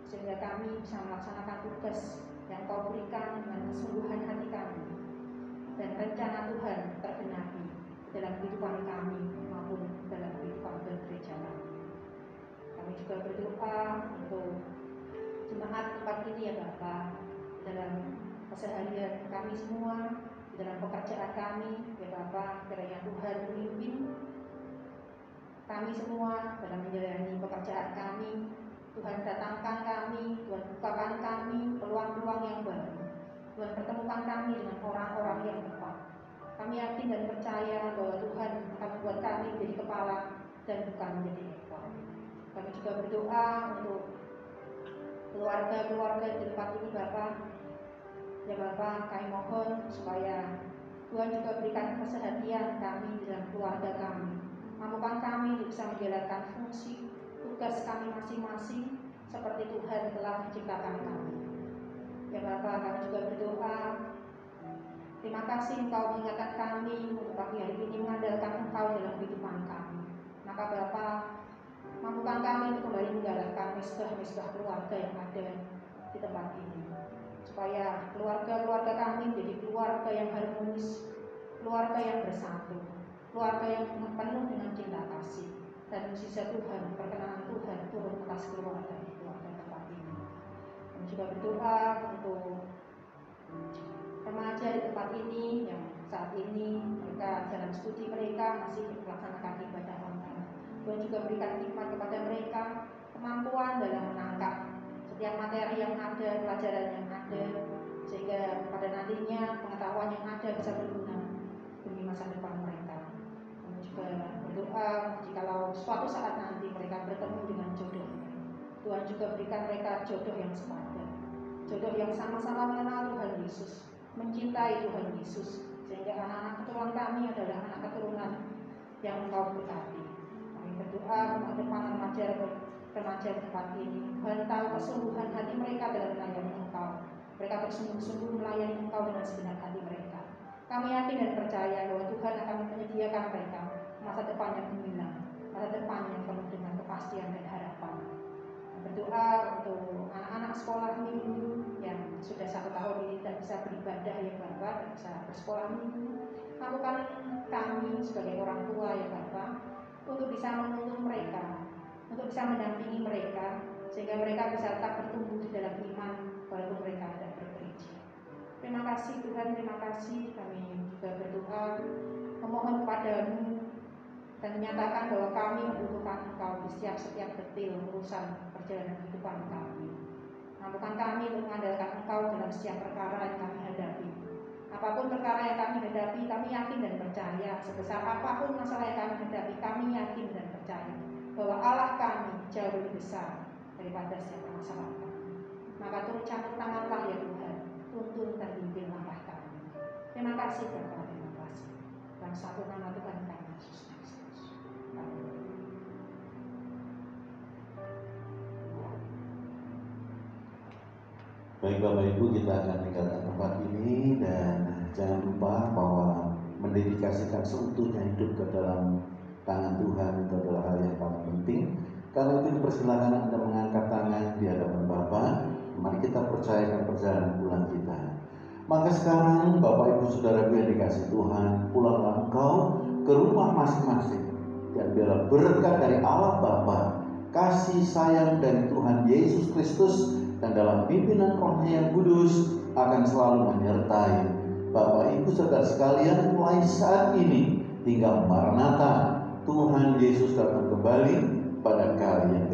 sehingga kami bisa melaksanakan tugas yang Kau berikan dengan kesungguhan hati kami, dan rencana Tuhan tergenapi dalam kehidupan kami maupun dalam kehidupan gereja kami. Kami juga berdoa untuk jemaat tempat ini ya Bapa, dalam keseharian kami semua, dalam pekerjaan kami ya Bapa, kiranya Tuhan memimpin kami semua dalam menjalani pekerjaan kami. Tuhan datangkan kami, Tuhan bukakan kami peluang-peluang yang baru, Tuhan pertemukan kami dengan orang-orang yang tepat. Kami yakin dan percaya bahwa Tuhan akan membuat kami menjadi kepala dan bukan menjadi ekor. Kami juga berdoa untuk keluarga-keluarga di tempat ini Bapak. Ya Bapak, kami mohon supaya Tuhan juga berikan keseharian kami dalam keluarga kami, mampukan kami untuk bisa menjalankan fungsi tugas kami masing-masing seperti Tuhan telah menciptakan kami. Ya Bapak, kami juga berdoa, terima kasih Engkau mengingatkan kami untuk pagi hari ini mengandalkan Engkau dalam kehidupan kami. Maka Bapak, mampukan kami untuk kembali menggalakkan misbah-misbah keluarga yang ada di tempat ini, supaya keluarga-keluarga kami menjadi keluarga yang harmonis, keluarga yang bersatu, keluarga yang penuh dengan cinta kasih, dan mujizat Tuhan, perkenanan Tuhan turun atas keluarga tempat ini. Kami juga berdoa untuk remaja di tempat ini yang saat ini mereka dalam studi mereka masih melaksanakan ibadah online. Tuhan juga berikan hikmat kepada mereka, kemampuan dalam menangkap setiap materi yang ada, pelajaran yang ada, sehingga pada nantinya pengetahuan yang ada bisa berguna demi masa depan mereka. Kami juga berdoa jikalau suatu saat nanti mereka bertemu dengan jodohnya, Tuhan juga berikan mereka jodoh yang sepadan, jodoh yang sama-sama mengenal Tuhan Yesus, mencintai Tuhan Yesus, sehingga anak-anak keturunan kami adalah anak keturunan yang Engkau berkati. Kami berdoa untuk depan remaja tempat ini. Tuhan tahu kesungguhan hati mereka dalam melayani Engkau. Mereka bersungguh-sungguh melayani Engkau dengan segenap hati mereka. Kami yakin dan percaya bahwa Tuhan akan menyediakan mereka masa depan yang gemilang, masa depan yang penuh dengan kepastian dan harapan. Berdoa untuk anak-anak sekolah minggu yang sudah 1 tahun ini tidak bisa beribadah ya Bapak, tidak bisa bersekolah minggu. Mampukan kami sebagai orang tua ya Bapak untuk bisa menuntun mereka, untuk bisa mendampingi mereka, sehingga mereka bisa tetap bertumbuh di dalam iman walaupun mereka tidak bergereja. Terima kasih Tuhan, terima kasih. Kami juga berdoa memohon kepadamu dan menyatakan bahwa kami membutuhkan Engkau di setiap detil urusan perjalanan kehidupan kami. Mampukan kami untuk mengandalkan Engkau dalam setiap perkara yang kami hadapi. Apapun perkara yang kami hadapi, kami yakin dan percaya. Sebesar apapun masalah yang kami hadapi, kami yakin dan percaya bahwa Allah kami jauh lebih besar daripada setiap masalah kami. Maka turut campur tanganlah ya Tuhan, tuntun dan pimpin langkah kami. Terima kasih Bapa, terima kasih. Dalam satu nama Tuhan kami Yesus Kristus. Amin. Baik Bapak Ibu, kita akan tinggalkan tempat ini dan jangan lupa bahwa mendedikasikan seutuhnya hidup ke dalam tangan Tuhan itu adalah hal yang paling penting. Kalau itu dipersilakan Anda mengangkat tangan di hadapan Bapa. Mari kita percayakan perjalanan pulang kita. Maka sekarang Bapak Ibu Saudara yang dikasih Tuhan, pulanglah engkau ke rumah masing-masing, dan biarlah berkat dari Allah Bapa, kasih sayang dari Tuhan Yesus Kristus, dan dalam pimpinan Roh-Nya yang kudus akan selalu menyertai Bapak Ibu Saudara sekalian mulai saat ini hingga Maranatha, Tuhan Yesus datang kembali pada kalian.